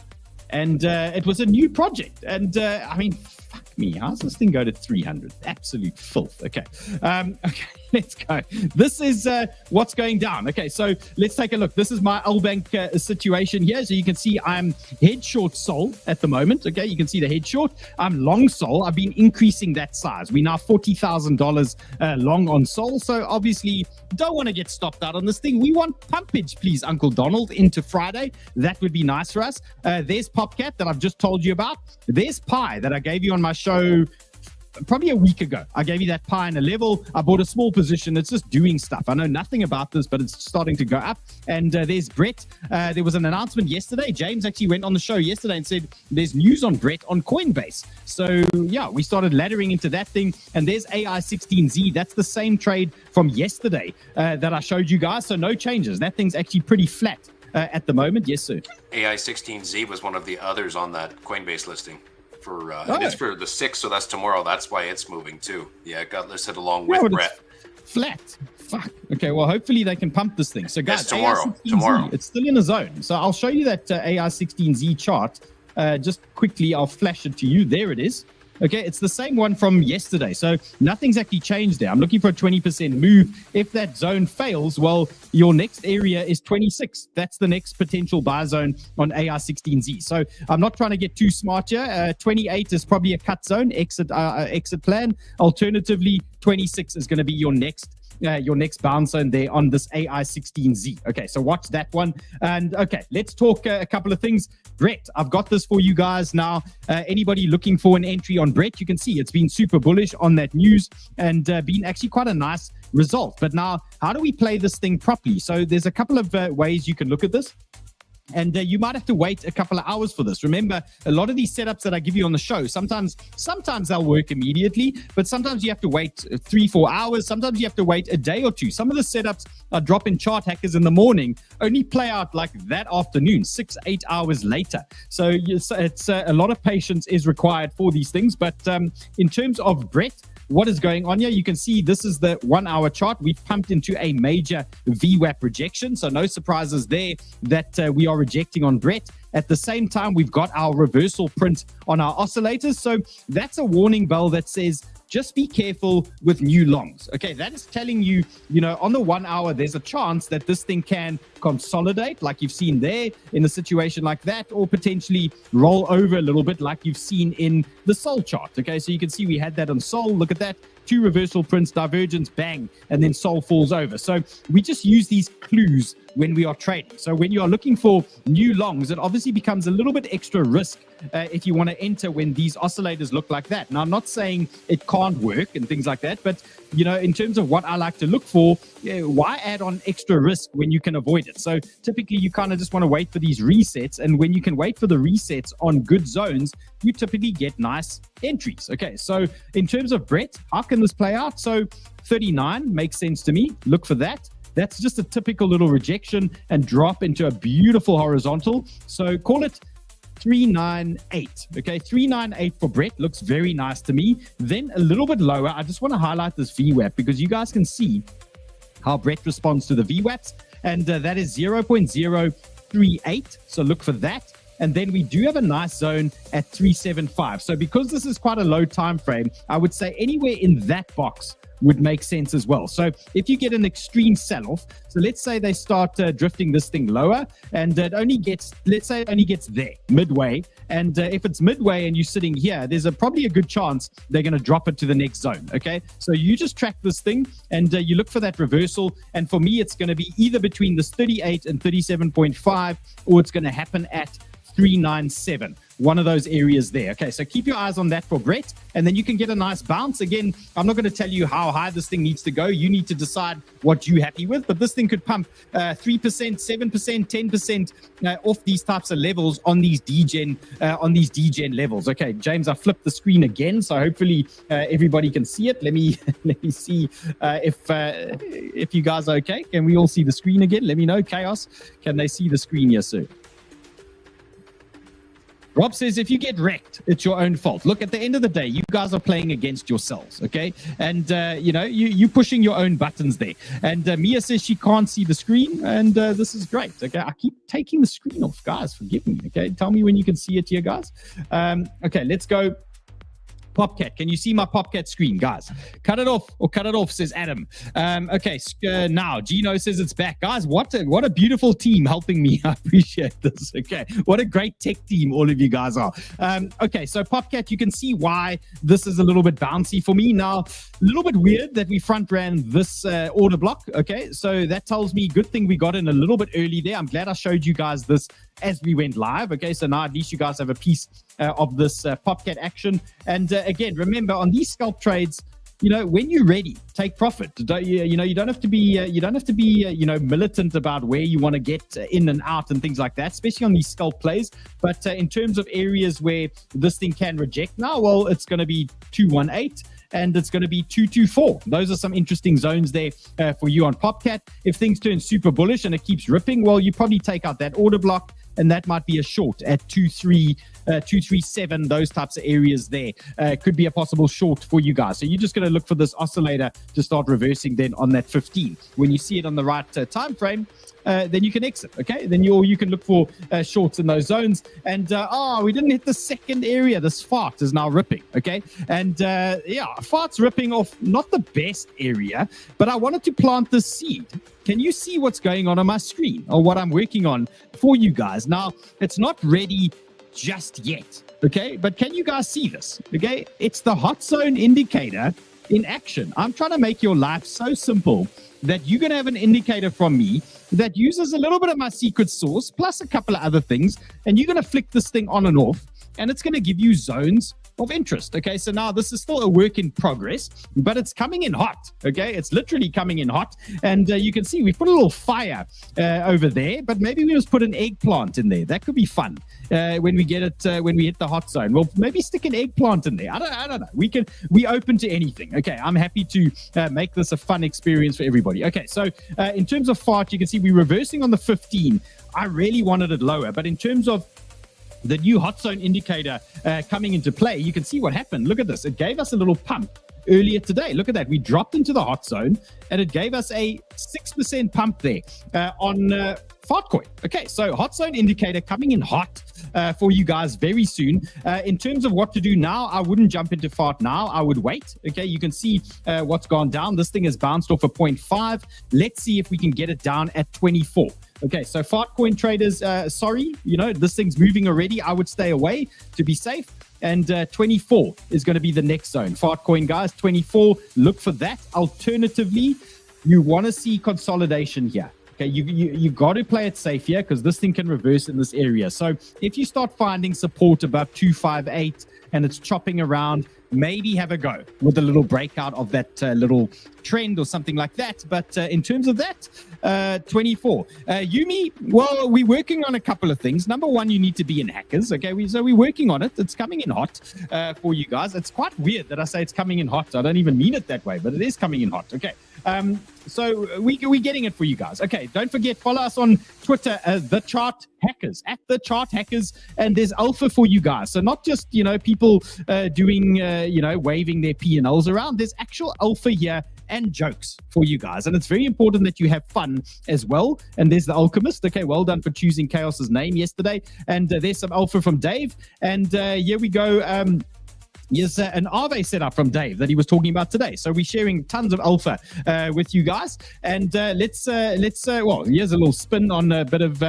And it was a new project. And I mean, fuck me, how's this thing go to 300? Absolute filth. Okay. Okay, let's go. This is what's going down. Okay, so let's take a look. This is my 𝗷𝗆𝗋 situation here. So you can see I'm head short Sol at the moment. Okay, you can see the head short. I'm long Sol. I've been increasing that size. We're now $40,000 long on Sol. So obviously don't want to get stopped out on this thing. We want pumpage, please, Uncle Donald, into Friday. That would be nice for us. There's Popcat that I've just told you about. There's Pi that I gave you on my show probably a week ago. I gave you that Pi in a level. I bought a small position. It's just doing stuff. I know nothing about this, but it's starting to go up. And there's Brett. There was an announcement yesterday. James actually went on the show yesterday and said there's news on Brett on Coinbase. So yeah, we started laddering into that thing. And there's AI16Z. That's the same trade from yesterday that I showed you guys. So no changes. That thing's actually pretty flat at the moment. Yes, sir. AI16Z was one of the others on that Coinbase listing. And it's for the 6th, so that's tomorrow. That's why it's moving too. Yeah, it got listed along with Brett. Flat. Fuck. Okay, well, hopefully they can pump this thing. So guys, tomorrow. It's still in a zone. So I'll show you that AI16Z chart. Just quickly, I'll flash it to you. There it is. Okay, it's the same one from yesterday. So nothing's actually changed there. I'm looking for a 20% move. If that zone fails, well, your next area is 26. That's the next potential buy zone on AI16Z. So I'm not trying to get too smart here. 28 is probably a cut zone, exit plan. Alternatively, 26 is going to be your next your next bounce zone there on this AI16Z. Okay, so watch that one. And okay, let's talk a couple of things. Brett, I've got this for you guys now. Anybody looking for an entry on Brett, you can see it's been super bullish on that news and been actually quite a nice result. But now, how do we play this thing properly? So there's a couple of ways you can look at this. And you might have to wait a couple of hours for this. Remember, a lot of these setups that I give you on the show, sometimes they'll work immediately, but sometimes you have to wait 3-4 hours. Sometimes you have to wait a day or two. Some of the setups are dropping chart hackers in the morning, only play out like that afternoon, 6-8 hours later. So it's a lot of patience is required for these things. But in terms of Brett, what is going on here? You can see this is the 1 hour chart. We've pumped into a major VWAP rejection. So no surprises there that we are rejecting on Brett. At the same time, we've got our reversal print on our oscillators. So that's a warning bell that says, just be careful with new longs. Okay, that is telling you, on the 1 hour, there's a chance that this thing can consolidate like you've seen there in a situation like that, or potentially roll over a little bit like you've seen in the Sol chart. Okay, so you can see we had that on Sol. Look at that. 2 reversal prints, divergence, bang, and then Sol falls over. So we just use these clues when we are trading. So when you are looking for new longs, it obviously becomes a little bit extra risk if you want to enter when these oscillators look like that. Now, I'm not saying it can't work and things like that, but in terms of what I like to look for, why add on extra risk when you can avoid it? So typically you kind of just want to wait for these resets, and when you can wait for the resets on good zones, you typically get nice entries. Okay, so in terms of Brett, how can this play out? So 39 makes sense to me. Look for that. That's just a typical little rejection and drop into a beautiful horizontal. So call it 398. Okay, 398 for Brett looks very nice to me. Then a little bit lower, I just want to highlight this VWAP because you guys can see how Brett responds to the VWAPs, and that is 0.038. So look for that. And then we do have a nice zone at 375. So because this is quite a low time frame, I would say anywhere in that box would make sense as well. So if you get an extreme sell-off, so let's say they start drifting this thing lower, and it only gets, let's say it only gets there, midway. And if it's midway and you're sitting here, there's probably a good chance they're going to drop it to the next zone. Okay, so you just track this thing and you look for that reversal. And for me, it's going to be either between this 38 and 37.5, or it's going to happen at 397, one of those areas there. Okay, so keep your eyes on that for Brett, and then you can get a nice bounce. Again, I'm not going to tell you how high this thing needs to go. You need to decide what you're happy with, but this thing could pump 3%, 7%, 10% off these types of levels on these degen levels. Okay, James, I flipped the screen again, so hopefully everybody can see it. Let me see if you guys are okay. Can we all see the screen again? Let me know. Chaos, can they see the screen? Yes, sir. Rob says, if you get wrecked, it's your own fault. Look, at the end of the day, you guys are playing against yourselves, okay? And, you're pushing your own buttons there. And Mia says she can't see the screen, and this is great, okay? I keep taking the screen off, guys. Forgive me, okay? Tell me when you can see it here, guys. Okay, let's go. Popcat, can you see my Popcat screen, guys? Cut it off, says Adam. Okay, now Gino says it's back, guys. What a beautiful team helping me. I appreciate this. Okay, what a great tech team all of you guys are. Okay, so Popcat, you can see why this is a little bit bouncy for me now. A little bit weird that we front ran this order block. Okay, so that tells me good thing we got in a little bit early there. I'm glad I showed you guys this as we went live. Okay, so now at least you guys have a piece of this Popcat action. And again, remember on these scalp trades, when you're ready, take profit. You don't have to be militant about where you want to get in and out and things like that, especially on these scalp plays. But in terms of areas where this thing can reject now, well, it's going to be 218. And it's going to be 224. Those are some interesting zones there for you on Popcat. If things turn super bullish and it keeps ripping, well, you probably take out that order block, and that might be a short at 237. Those types of areas there could be a possible short for you guys. So you're just going to look for this oscillator to start reversing then on that 15. When you see it on the right time frame, then you can exit. Okay, then you can look for shorts in those zones. And we didn't hit the second area. This fart is now ripping. Okay, and fart's ripping off not the best area, but I wanted to plant this seed. Can you see what's going on my screen, or what I'm working on for you guys? Now, it's not ready just yet, okay? But can you guys see this, okay? It's the hot zone indicator in action. I'm trying to make your life so simple that you're going to have an indicator from me that uses a little bit of my secret sauce plus a couple of other things, and you're going to flick this thing on and off, and it's going to give you zones of interest. Okay, so now this is still a work in progress, but it's coming in hot. Okay, it's literally coming in hot, and you can see we've put a little fire over there, but maybe we just put an eggplant in there. That could be fun when we get it when we hit the hot zone. Well, maybe stick an eggplant in there. I don't know. We open to anything. Okay, I'm happy to make this a fun experience for everybody. Okay, so in terms of fart, you can see we're reversing on the 15. I really wanted it lower, but in terms of the new hot zone indicator coming into play, you can see what happened. Look at this. It gave us a little pump earlier today. Look at that. We dropped into the hot zone and it gave us a 6% pump there on Altcoin. Okay, so hot zone indicator coming in hot for you guys very soon. In terms of what to do now, I wouldn't jump into fart now. I would wait. Okay, you can see what's gone down. This thing has bounced off a 0.5. Let's see if we can get it down at 24. Okay, so Altcoin traders, sorry, this thing's moving already. I would stay away to be safe. And 24 is going to be the next zone. Altcoin guys, 24, look for that. Alternatively, you want to see consolidation here. Okay, you got to play it safe here because this thing can reverse in this area. So if you start finding support above 258 and it's chopping around, maybe have a go with a little breakout of that little trend or something like that. But in terms of that, 24. Yumi, well, we're working on a couple of things. Number one, you need to be in hackers. Okay, so we're working on it. It's coming in hot for you guys. It's quite weird that I say it's coming in hot. I don't even mean it that way, but it is coming in hot. Okay. So we're getting it for you guys. Okay, don't forget, follow us on Twitter as The Chart Hackers, at The Chart Hackers, and there's alpha for you guys. So not just, people doing, waving their P&Ls around. There's actual alpha here and jokes for you guys. And it's very important that you have fun as well. And there's the Alchemist. Okay, well done for choosing Chaos's name yesterday. And there's some alpha from Dave. And here we go. Here's an Aave setup from Dave that he was talking about today. So we're sharing tons of alpha with you guys. And let's here's a little spin on a bit of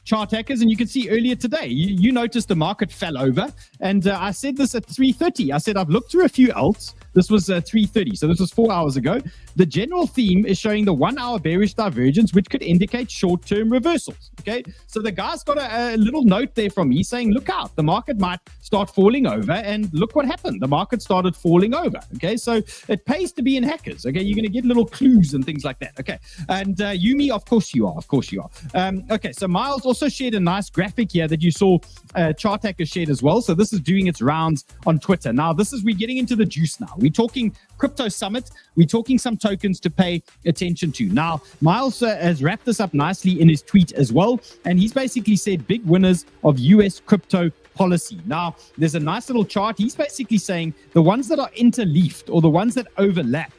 chart hackers. And you can see earlier today, you noticed the market fell over. And I said this at 3:30. I said, I've looked through a few alts. This was 3:30, so this was 4 hours ago. The general theme is showing the 1 hour bearish divergence, which could indicate short-term reversals. Okay, so the guy's got a little note there from me saying, look out, the market might start falling over, and look what happened. The market started falling over. Okay, so it pays to be in hackers. Okay, you're going to get little clues and things like that. Okay, and Yumi, of course you are. Okay, so Miles also shared a nice graphic here that you saw Chart Hacker shared as well. So this is doing its rounds on Twitter. Now, we're getting into the juice now. We're talking Crypto Summit. We're talking some tokens to pay attention to. Now, Miles has wrapped this up nicely in his tweet as well. And he's basically said big winners of US crypto policy. Now, there's a nice little chart. He's basically saying the ones that are interleafed or the ones that overlap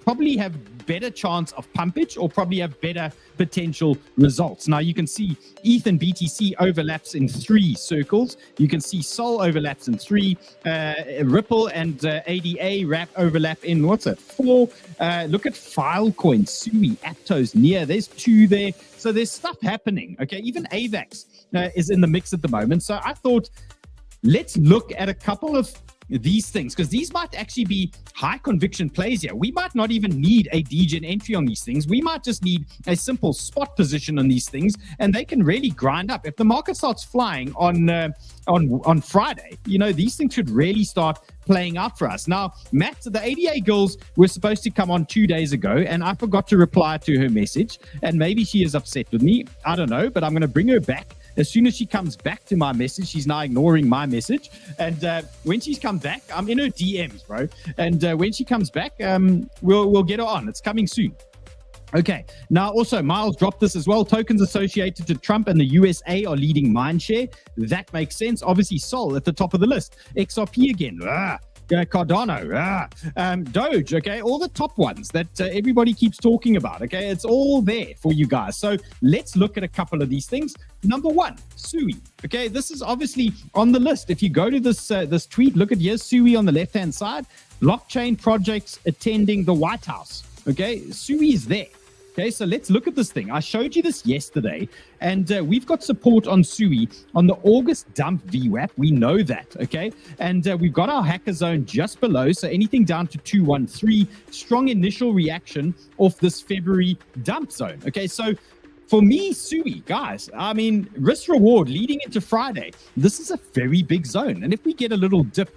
probably have better chance of pumpage or probably have better potential results. Now you can see ETH and BTC overlaps in 3 circles. You can see Sol overlaps in 3. Ripple and ADA overlap in 4. Look at Filecoin, Sui, Aptos, Near. There's 2 there. So there's stuff happening. Okay, even AVAX is in the mix at the moment. So I thought, let's look at a couple of these things, because these might actually be high conviction plays here. We might not even need a degen entry on these things. We might just need a simple spot position on these things, and they can really grind up. If the market starts flying on Friday, these things should really start playing out for us. Now, Matt, the ADA girls were supposed to come on 2 days ago, and I forgot to reply to her message, and maybe she is upset with me. I don't know, but I'm going to bring her back. As soon as she comes back to my message, she's now ignoring my message. And when she's come back, I'm in her DMs, bro. And when she comes back, we'll get her on. It's coming soon. Okay. Now, also, Miles dropped this as well. Tokens associated to Trump and the USA are leading mindshare. That makes sense. Obviously, Sol at the top of the list. XRP again. Cardano, Doge, okay, all the top ones that everybody keeps talking about, okay, it's all there for you guys. So let's look at a couple of these things. Number 1, Sui, okay, this is obviously on the list. If you go to this tweet, look at here's Sui on the left-hand side, blockchain projects attending the White House, okay, Sui is there. Okay, so let's look at this thing. I showed you this yesterday, and we've got support on 𝗬𝗎 on the August dump VWAP. We know that, okay? And we've got our hacker zone just below, so anything down to 213. Strong initial reaction off this February dump zone, okay? So for me, 𝗬𝗎, guys, I mean, risk reward leading into Friday, this is a very big zone. And if we get a little dip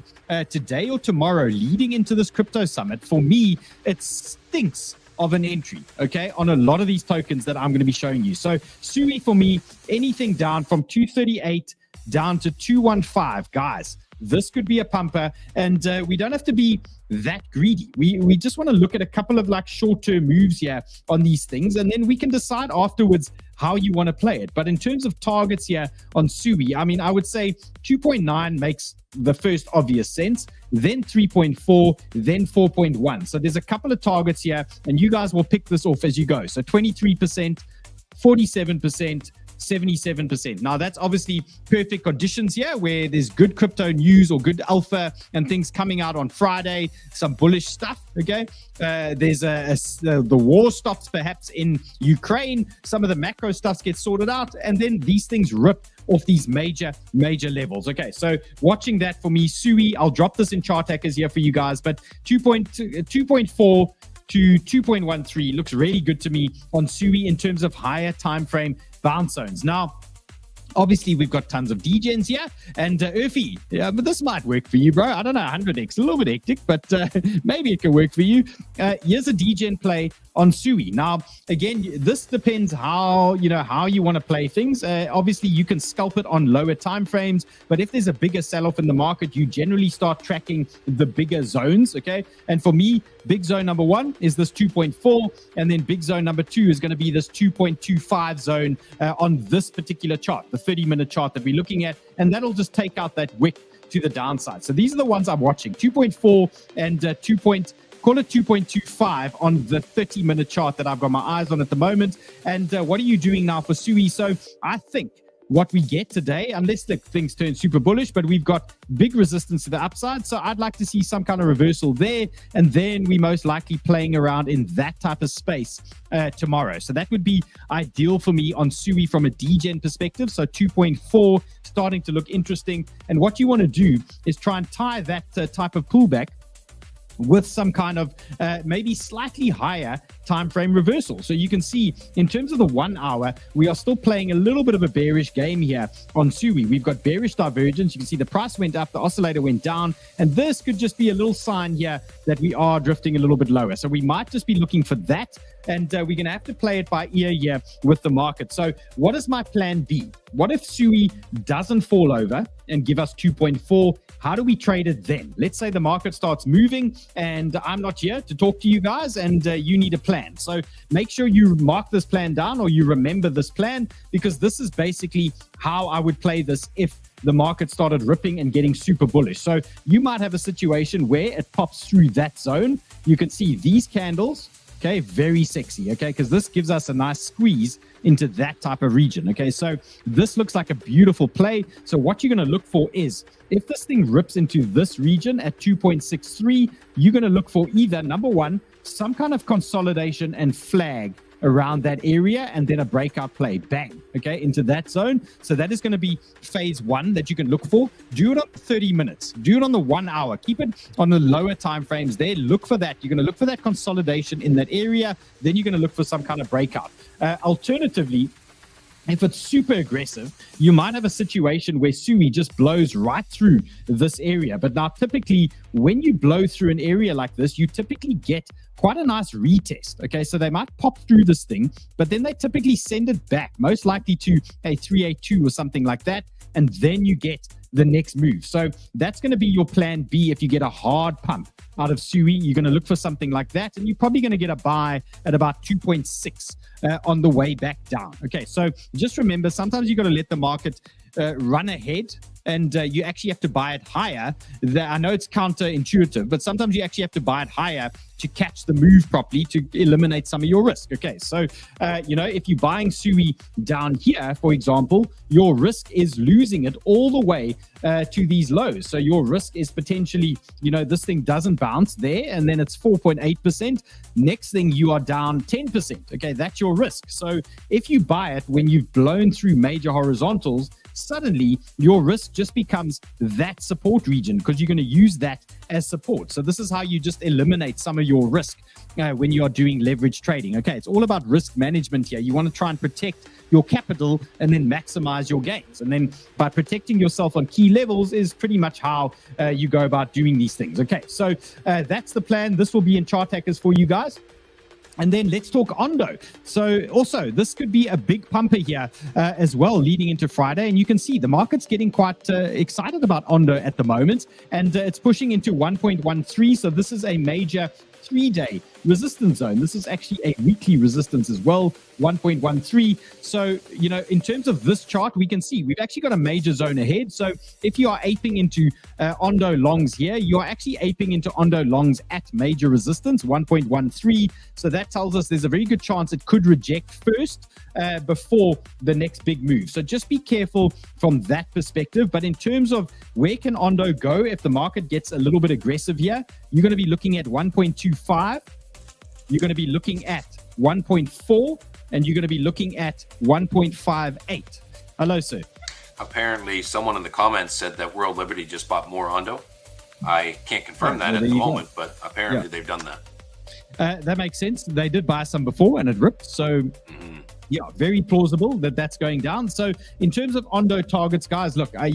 today or tomorrow leading into this crypto summit, for me, it stinks of an entry, okay, on a lot of these tokens that I'm going to be showing you. So 𝗬𝗎 for me, anything down from 238 down to 215, guys, this could be a pumper, and we don't have to be that greedy. We just want to look at a couple of like short-term moves here on these things, and then we can decide afterwards how you want to play it. But in terms of targets here on 𝗬𝗎, I mean, I would say 2.9 makes the first obvious sense, then 3.4, then 4.1. So there's a couple of targets here, and you guys will pick this off as you go. So 23%, 47%, 77%. Now, that's obviously perfect conditions here where there's good crypto news or good alpha and things coming out on Friday, some bullish stuff, okay? There's the war stops perhaps in Ukraine. Some of the macro stuff gets sorted out, and then these things rip off these major levels. Okay, so watching that for me, 𝗬𝗎, I'll drop this in chart hackers here for you guys, but 2.4 to 2.13 looks really good to me on 𝗬𝗎 in terms of higher time frame bounce zones. Now, obviously, we've got tons of degens here, and 𝗚𝗏𝗍, yeah, but this might work for you, bro. I don't know, 100x, a little bit hectic, but maybe it can work for you. Here's a degen play on 𝗬𝗎. Now, again, this depends how you want to play things. Obviously, you can scalp it on lower time frames, but if there's a bigger sell-off in the market, you generally start tracking the bigger zones, okay? And for me, big zone number 1 is this 2.4, and then big zone number 2 is going to be this 2.25 zone on this particular chart, the 30-minute chart that we're looking at, and that'll just take out that wick to the downside. So these are the ones I'm watching, 2.4 and call it 2.25 on the 30-minute chart that I've got my eyes on at the moment. And what are you doing now for 𝗬𝗎? So I think what we get today, unless the things turn super bullish, but we've got big resistance to the upside. So I'd like to see some kind of reversal there. And then we most likely playing around in that type of space tomorrow. So that would be ideal for me on 𝗬𝗎 from a degen perspective. So 2.4 starting to look interesting. And what you want to do is try and tie that type of pullback with some kind of maybe slightly higher time frame reversal. So you can see in terms of the 1 hour, we are still playing a little bit of a bearish game here on 𝗬𝗎. We've got bearish divergence. You can see the price went up, the oscillator went down, and this could just be a little sign here that we are drifting a little bit lower. So we might just be looking for that, and we're going to have to play it by ear here with the market. So what is my plan B? What if 𝗬𝗎 doesn't fall over and give us 2.4? How do we trade it then? Let's say the market starts moving and I'm not here to talk to you guys, and you need a plan. So make sure you mark this plan down or you remember this plan, because this is basically how I would play this if the market started ripping and getting super bullish. So you might have a situation where it pops through that zone. You can see these candles, okay, very sexy, okay, because this gives us a nice squeeze into that type of region, okay? So this looks like a beautiful play. So what you're going to look for is, if this thing rips into this region at 2.63, you're going to look for either, number 1, some kind of consolidation and flag around that area, and then a breakout play, bang, okay, into that zone. So that is going to be phase 1 that you can look for. Do it on 30 minutes. Do it on the 1 hour. Keep it on the lower time frames there. Look for that. You're going to look for that consolidation in that area. Then you're going to look for some kind of breakout. Alternatively, if it's super aggressive, you might have a situation where 𝗬𝗎 just blows right through this area. But now typically when you blow through an area like this, you typically get quite a nice retest. Okay, so they might pop through this thing, but then they typically send it back, most likely to a 382 or something like that. And then you get the next move. So that's going to be your plan B. If you get a hard pump out of 𝗬𝗎, you're going to look for something like that, and you're probably going to get a buy at about 2.6 on the way back down. Okay, so just remember, sometimes you got to let the market run ahead and you actually have to buy it higher. I know it's counterintuitive, but sometimes you actually have to buy it higher to catch the move properly, to eliminate some of your risk. Okay, so, if you're buying 𝗬𝗎 down here, for example, your risk is losing it all the way to these lows. So your risk is potentially, this thing doesn't bounce there, and then it's 4.8%. Next thing, you are down 10%. Okay, that's your risk. So if you buy it when you've blown through major horizontals, suddenly your risk just becomes that support region, because you're going to use that as support. So this is how you just eliminate some of your risk when you are doing leverage trading. Okay, it's all about risk management here. You want to try and protect your capital and then maximize your gains. And then by protecting yourself on key levels is pretty much how you go about doing these things. Okay, so that's the plan. This will be in Chart Hackers for you guys. And then let's talk Ondo. So also, this could be a big pumper here as well, leading into Friday. And you can see the market's getting quite excited about Ondo at the moment. And it's pushing into 1.13. So this is a major 3-day resistance zone. This is actually a weekly resistance as well, 1.13. So, in terms of this chart, we can see we've actually got a major zone ahead. So if you are aping into Ondo longs here, you are actually aping into Ondo longs at major resistance, 1.13. So that tells us there's a very good chance it could reject first before the next big move. So just be careful from that perspective. But in terms of where can Ondo go if the market gets a little bit aggressive here, you're going to be looking at 1.25. You're going to be looking at 1.4, and you're going to be looking at 1.58. Hello, sir. Apparently, someone in the comments said that World Liberty just bought more Ondo. I can't confirm that at the moment, but apparently they've done that. That makes sense. They did buy some before, and it ripped. So, yeah, very plausible that that's going down. So in terms of Ondo targets, guys, look, I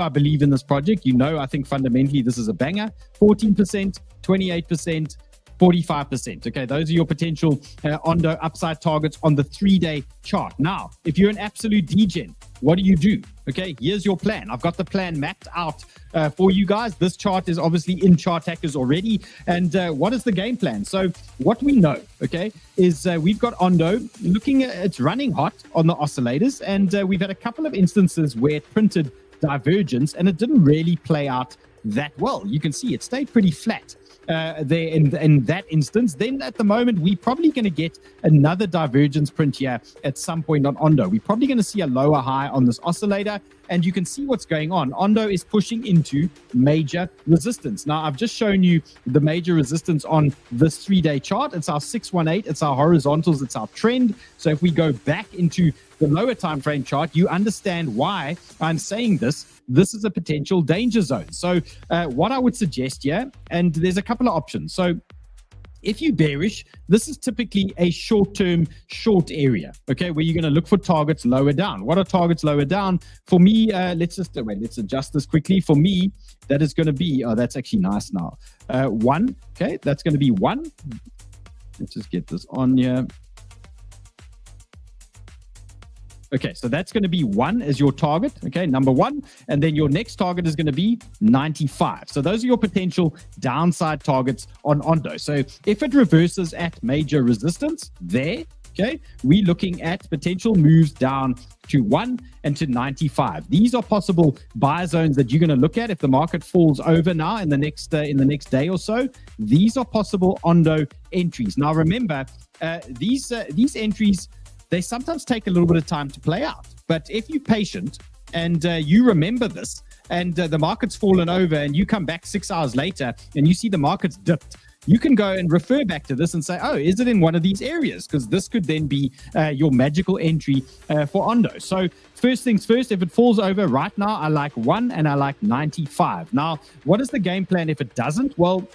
believe in this project. I think fundamentally this is a banger. 14%, 28%. 45%. Okay, those are your potential Ondo upside targets on the 3-day chart. Now, if you're an absolute degen, what do you do? Okay, here's your plan. I've got the plan mapped out for you guys. This chart is obviously in Chart Hackers already. And what is the game plan? So what we know, okay, is we've got Ondo looking at, it's running hot on the oscillators. And we've had a couple of instances where it printed divergence and it didn't really play out that well. You can see it stayed pretty flat there in that instance. Then at the moment, we're probably going to get another divergence print here at some point on Ondo. We're probably going to see a lower high on this oscillator, and you can see what's going on. Ondo is pushing into major resistance. Now, I've just shown you the major resistance on this 3-day chart. It's our 618, it's our horizontals, it's our trend. So if we go back into the lower time frame chart, you understand why I'm saying this. This is a potential danger zone. So what I would suggest here, and there's a couple of options. So if you bearish, this is typically a short-term short area, okay, where you're going to look for targets lower down. What are targets lower down? For me, let's adjust this quickly. For me, that is going to be, that's actually nice now. 1, okay, that's going to be 1. Let's just get this on here. Okay, so that's going to be 1 as your target, okay, number 1. And then your next target is going to be 95. So those are your potential downside targets on Ondo. So if it reverses at major resistance there, okay, we're looking at potential moves down to 1 and to 95. These are possible buy zones that you're going to look at if the market falls over now in the next day or so. These are possible Ondo entries. Now remember, these entries, they sometimes take a little bit of time to play out. But if you're patient and you remember this, and the market's fallen over and you come back 6 hours later and you see the market's dipped, you can go and refer back to this and say, oh, is it in one of these areas? Because this could then be your magical entry for Ondo. So first things first, if it falls over right now, I like 1 and I like 95. Now, what is the game plan if it doesn't? Well,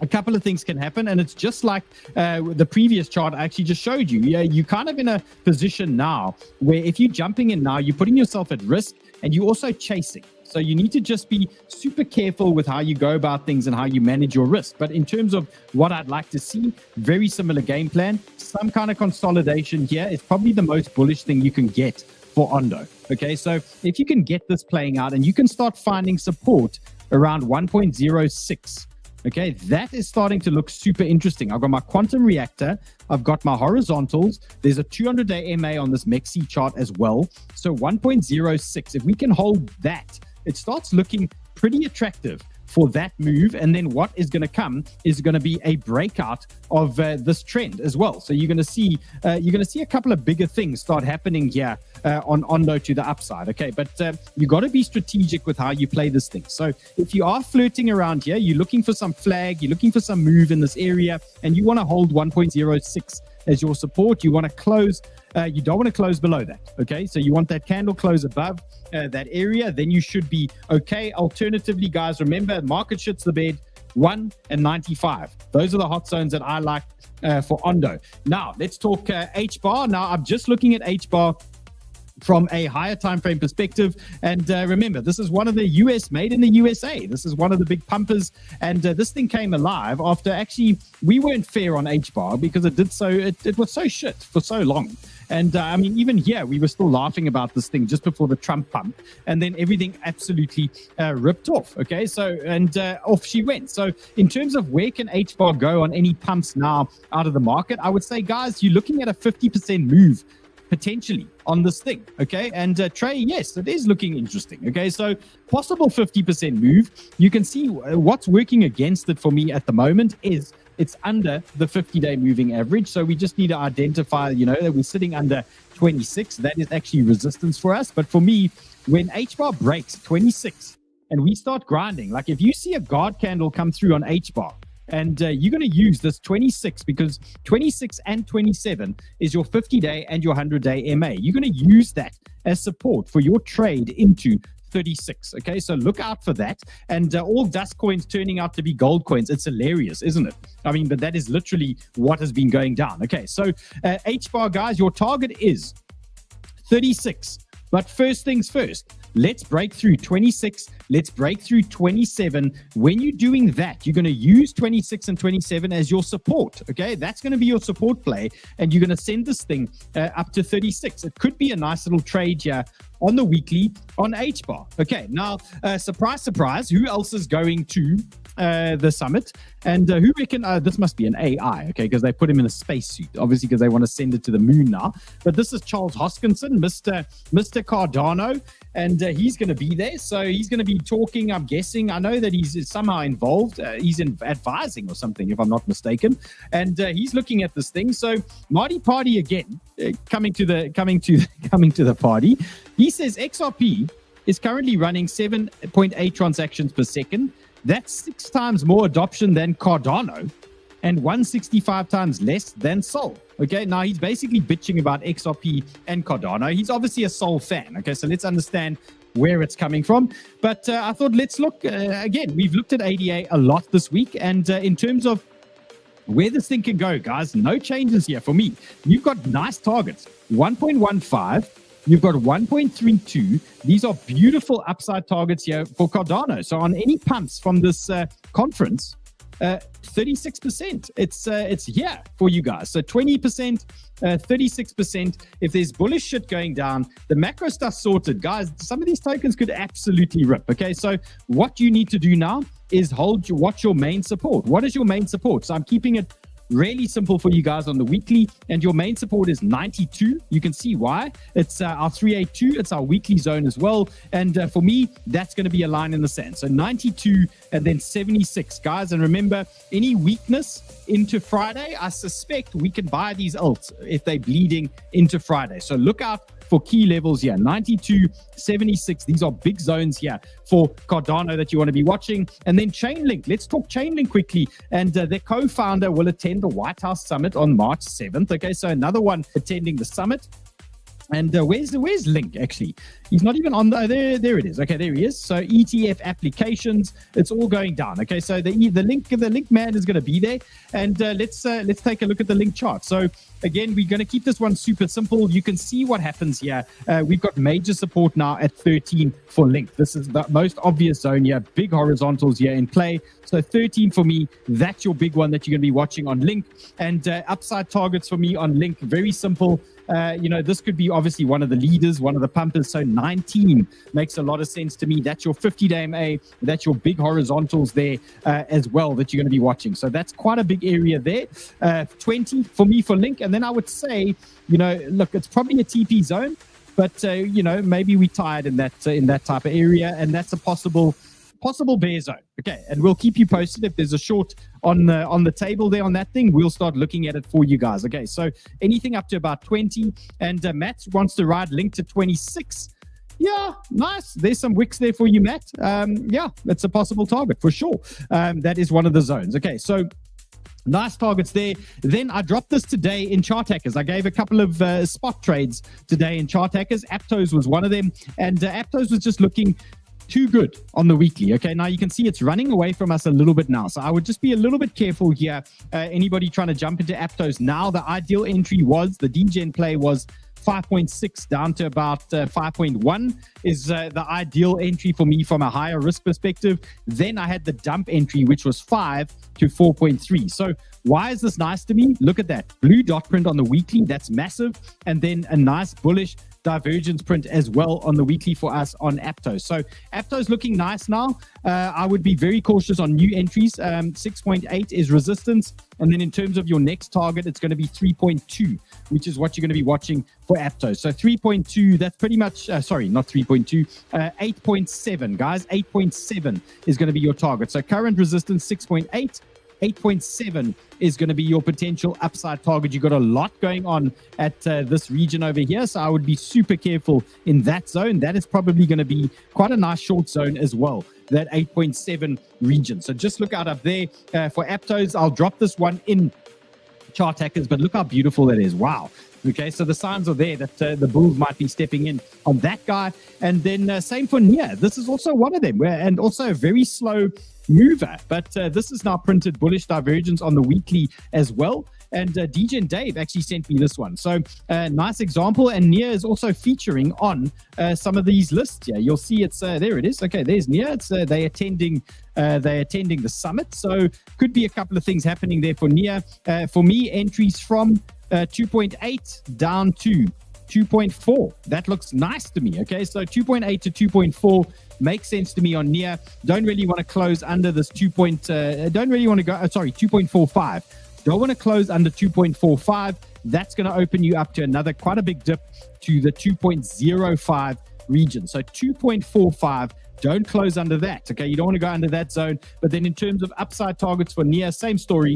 a couple of things can happen, and it's just like the previous chart I actually just showed you. You're kind of in a position now where if you're jumping in now, you're putting yourself at risk and you're also chasing. So you need to just be super careful with how you go about things and how you manage your risk. But in terms of what I'd like to see, very similar game plan. Some kind of consolidation here is probably the most bullish thing you can get for Ondo. Okay, so if you can get this playing out and you can start finding support around 1.06, Okay, that is starting to look super interesting. I've got my quantum reactor. I've got my horizontals. There's a 200-day MA on this MEXC chart as well. So 1.06, if we can hold that, it starts looking pretty attractive for that move. And then what is going to come is going to be a breakout of this trend as well. So you're going to see a couple of bigger things start happening here on Ondo to the upside. Okay, but you got to be strategic with how you play this thing. So if you are flirting around here, you're looking for some flag, you're looking for some move in this area, and you want to hold 1.06 as your support. You want to close. You don't want to close below that. Okay, so you want that candle close above that area, then you should be okay. Alternatively, guys, remember, market shits the bed 1 and 95. Those are the hot zones that I like for Ondo. Now let's talk H-bar. Now I'm just looking at H-bar from a higher time frame perspective, and remember, this is one of the US, made in the USA. This is one of the big pumpers, and this thing came alive after actually we weren't fair on H-bar because it was so shit for so long. And I mean, even here, we were still laughing about this thing just before the Trump pump. And then everything absolutely ripped off. Okay, so, and off she went. So in terms of where can H-bar go on any pumps now out of the market, I would say, guys, you're looking at a 50% move potentially on this thing. Okay, and Trey, yes, it is looking interesting. Okay, so possible 50% move. You can see what's working against it for me at the moment is it's under the 50-day moving average. So we just need to identify, that we're sitting under 26. That is actually resistance for us. But for me, when H-bar breaks 26 and we start grinding, like if you see a guard candle come through on H-bar, and you're going to use this 26 because 26 and 27 is your 50-day and your 100-day MA. You're going to use that as support for your trade into 36. Okay, so look out for that. And all dust coins turning out to be gold coins. It's hilarious, isn't it? I mean, but that is literally what has been going down. Okay, so H-bar, guys, your target is 36. But first things first, let's break through 26. Let's break through 27. When you're doing that, you're going to use 26 and 27 as your support. Okay, that's going to be your support play. And you're going to send this thing up to 36. It could be a nice little trade here on the weekly on H-bar. Okay, now, surprise, surprise, who else is going to the summit? And who reckon, this must be an AI, okay, because they put him in a spacesuit, obviously, because they want to send it to the moon now. But this is Charles Hoskinson, Mr. Cardano, and he's going to be there. So he's going to be talking, I'm guessing. I know that he's somehow involved. He's in advising or something, if I'm not mistaken. And he's looking at this thing. So Marty Party again, coming to the party. He says XRP is currently running 7.8 transactions per second. That's 6 times more adoption than Cardano and 165 times less than Sol. Okay, now he's basically bitching about XRP and Cardano. He's obviously a Sol fan. Okay, so let's understand where it's coming from. But I thought let's look again. We've looked at ADA a lot this week, and in terms of where this thing can go, guys, no changes here for me. You've got nice targets, 1.15. You've got 1.32. These are beautiful upside targets here for Cardano. So on any pumps from this conference, 36%. It's here for you guys. So 20%, 36%. If there's bullish shit going down, the macro stuff sorted, guys. Some of these tokens could absolutely rip. Okay, so what you need to do now is watch your main support. What is your main support? So I'm keeping it really simple for you guys on the weekly, and your main support is 92. You can see why. It's our 382. It's our weekly zone as well. And for me, that's going to be a line in the sand. So 92 and then 76, guys. And remember, any weakness into Friday, I suspect we can buy these alts if they're bleeding into Friday. So look out for key levels here, 92, 76. These are big zones here for Cardano that you want to be watching. And then Chainlink. Let's talk Chainlink quickly. And their co-founder will attend the White House Summit on March 7th. Okay, so another one attending the summit. And where's Link, actually? He's not even on there it is. Okay, there he is. So ETF applications, it's all going down. Okay, so the link man is going to be there. And let's take a look at the link chart. So again, we're going to keep this one super simple. You can see what happens here. We've got major support now at 13 for Link. This is the most obvious zone here. Big horizontals here in play. So 13 for me, that's your big one that you're going to be watching on Link. And upside targets for me on Link, very simple. this could be obviously one of the leaders, one of the pumpers. So 19 makes a lot of sense to me. That's your 50-day MA. That's your big horizontals there as well that you're going to be watching. So that's quite a big area there. 20 for me for Link. And then I would say, look, it's probably a TP zone, but maybe we tied in that type of area, and that's a possible bear zone. Okay, and we'll keep you posted if there's a short on the table there on that thing. We'll start looking at it for you guys. Okay, so anything up to about 20, and Matt wants to ride Link to 26. Yeah, nice. There's some wicks there for you, Matt. Yeah, that's a possible target for sure. That is one of the zones. Okay, so nice targets there. Then I dropped this today in Chart Hackers. I gave a couple of spot trades today in Chart Hackers. Aptos was one of them, and Aptos was just looking too good on the weekly. Okay, now you can see it's running away from us a little bit now, so I would just be a little bit careful here. Anybody trying to jump into Aptos now, the ideal entry was, the DGen play was 5.6 down to about 5.1 is the ideal entry for me from a higher risk perspective. Then I had the dump entry, which was 5 to 4.3. So why is this nice to me? Look at that blue dot print on the weekly. That's massive. And then a nice bullish divergence print as well on the weekly for us on Aptos. So Aptos looking nice now. I would be very cautious on new entries. 6.8 is resistance. And then in terms of your next target, it's going to be 3.2, which is what you're going to be watching for Aptos. So 3.2, that's pretty much, sorry, not 3.2, 8.7, guys. 8.7 is going to be your target. So current resistance, 6.8. 8.7 is going to be your potential upside target. You've got a lot going on at this region over here, so I would be super careful in that zone. That is probably going to be quite a nice short zone as well, that 8.7 region. So just look out up there. For Aptos, I'll drop this one in Chart Hackers, but look how beautiful that is. Wow. Okay, so the signs are there that the bulls might be stepping in on that guy. And then same for Nia. This is also one of them, and also a very slow mover, but this is now printed bullish divergence on the weekly as well. And DJ and Dave actually sent me this one. So nice example. And Nia is also featuring on some of these lists here. You'll see it's there it is. Okay, there's Nia. It's they're attending the summit. So could be a couple of things happening there for Nia. For me, entries from 2.8 down to 2.4. That looks nice to me. Okay, so 2.8 to 2.4 makes sense to me on Nia. Don't really want to close under this 2.45. Don't want to close under 2.45. That's going to open you up to another quite a big dip to the 2.05 region. So 2.45. Don't close under that. Okay, you don't want to go under that zone. But then in terms of upside targets for Nia, same story.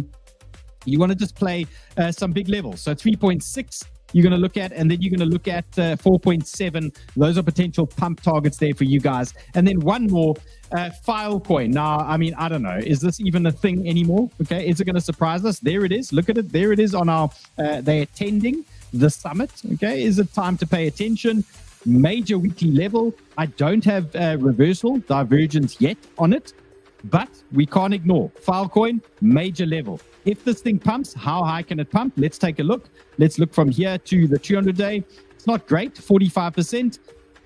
You want to just play some big levels. So 3.6 you're going to look at, and then you're going to look at 4.7. Those are potential pump targets there for you guys. And then one more, Filecoin. Now, I mean, I don't know. Is this even a thing anymore? Okay, is it going to surprise us? There it is. Look at it. There it is on our, they're attending the summit. Okay, is it time to pay attention? Major weekly level. I don't have reversal divergence yet on it, but we can't ignore Filecoin, major level. If this thing pumps, how high can it pump? Let's take a look. Let's look from here to the 200-day. It's not great, 45%.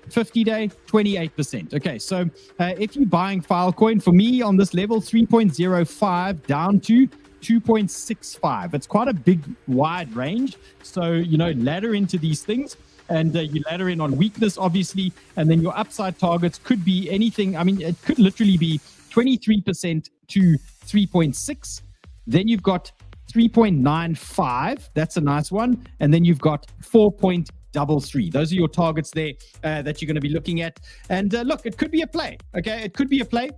50-day, 28%. Okay, so if you're buying Filecoin, for me on this level, 3.05 down to 2.65. It's quite a big, wide range. So, ladder into these things. And you ladder in on weakness, obviously. And then your upside targets could be anything. I mean, it could literally be 23% to 3.6. Then you've got 3.95. That's a nice one. And then you've got 4.33. Those are your targets there that you're going to be looking at. And look, it could be a play. Okay, it could be a play.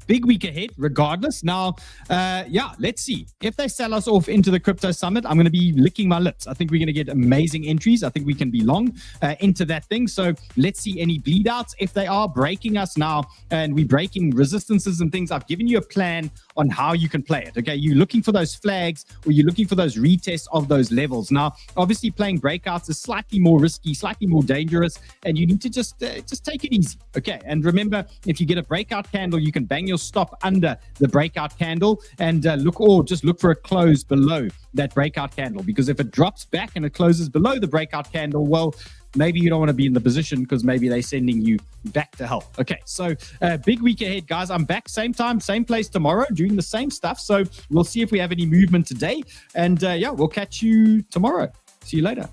Big week ahead, regardless. Now, let's see. If they sell us off into the crypto summit, I'm going to be licking my lips. I think we're going to get amazing entries. I think we can be long into that thing. So let's see any bleed outs. If they are breaking us now and we're breaking resistances and things, I've given you a plan on how you can play it. Okay, you're looking for those flags or you're looking for those retests of those levels. Now, obviously, playing breakouts is slightly more risky, slightly more dangerous, and you need to just take it easy. Okay, and remember, if you get a breakout candle, you can bang your stop under the breakout candle and just look for a close below that breakout candle, because if it drops back and it closes below the breakout candle, well, maybe you don't want to be in the position because maybe they're sending you back to hell. Okay, so big week ahead, guys. I'm back same time, same place tomorrow, doing the same stuff. So we'll see if we have any movement today. And we'll catch you tomorrow. See you later.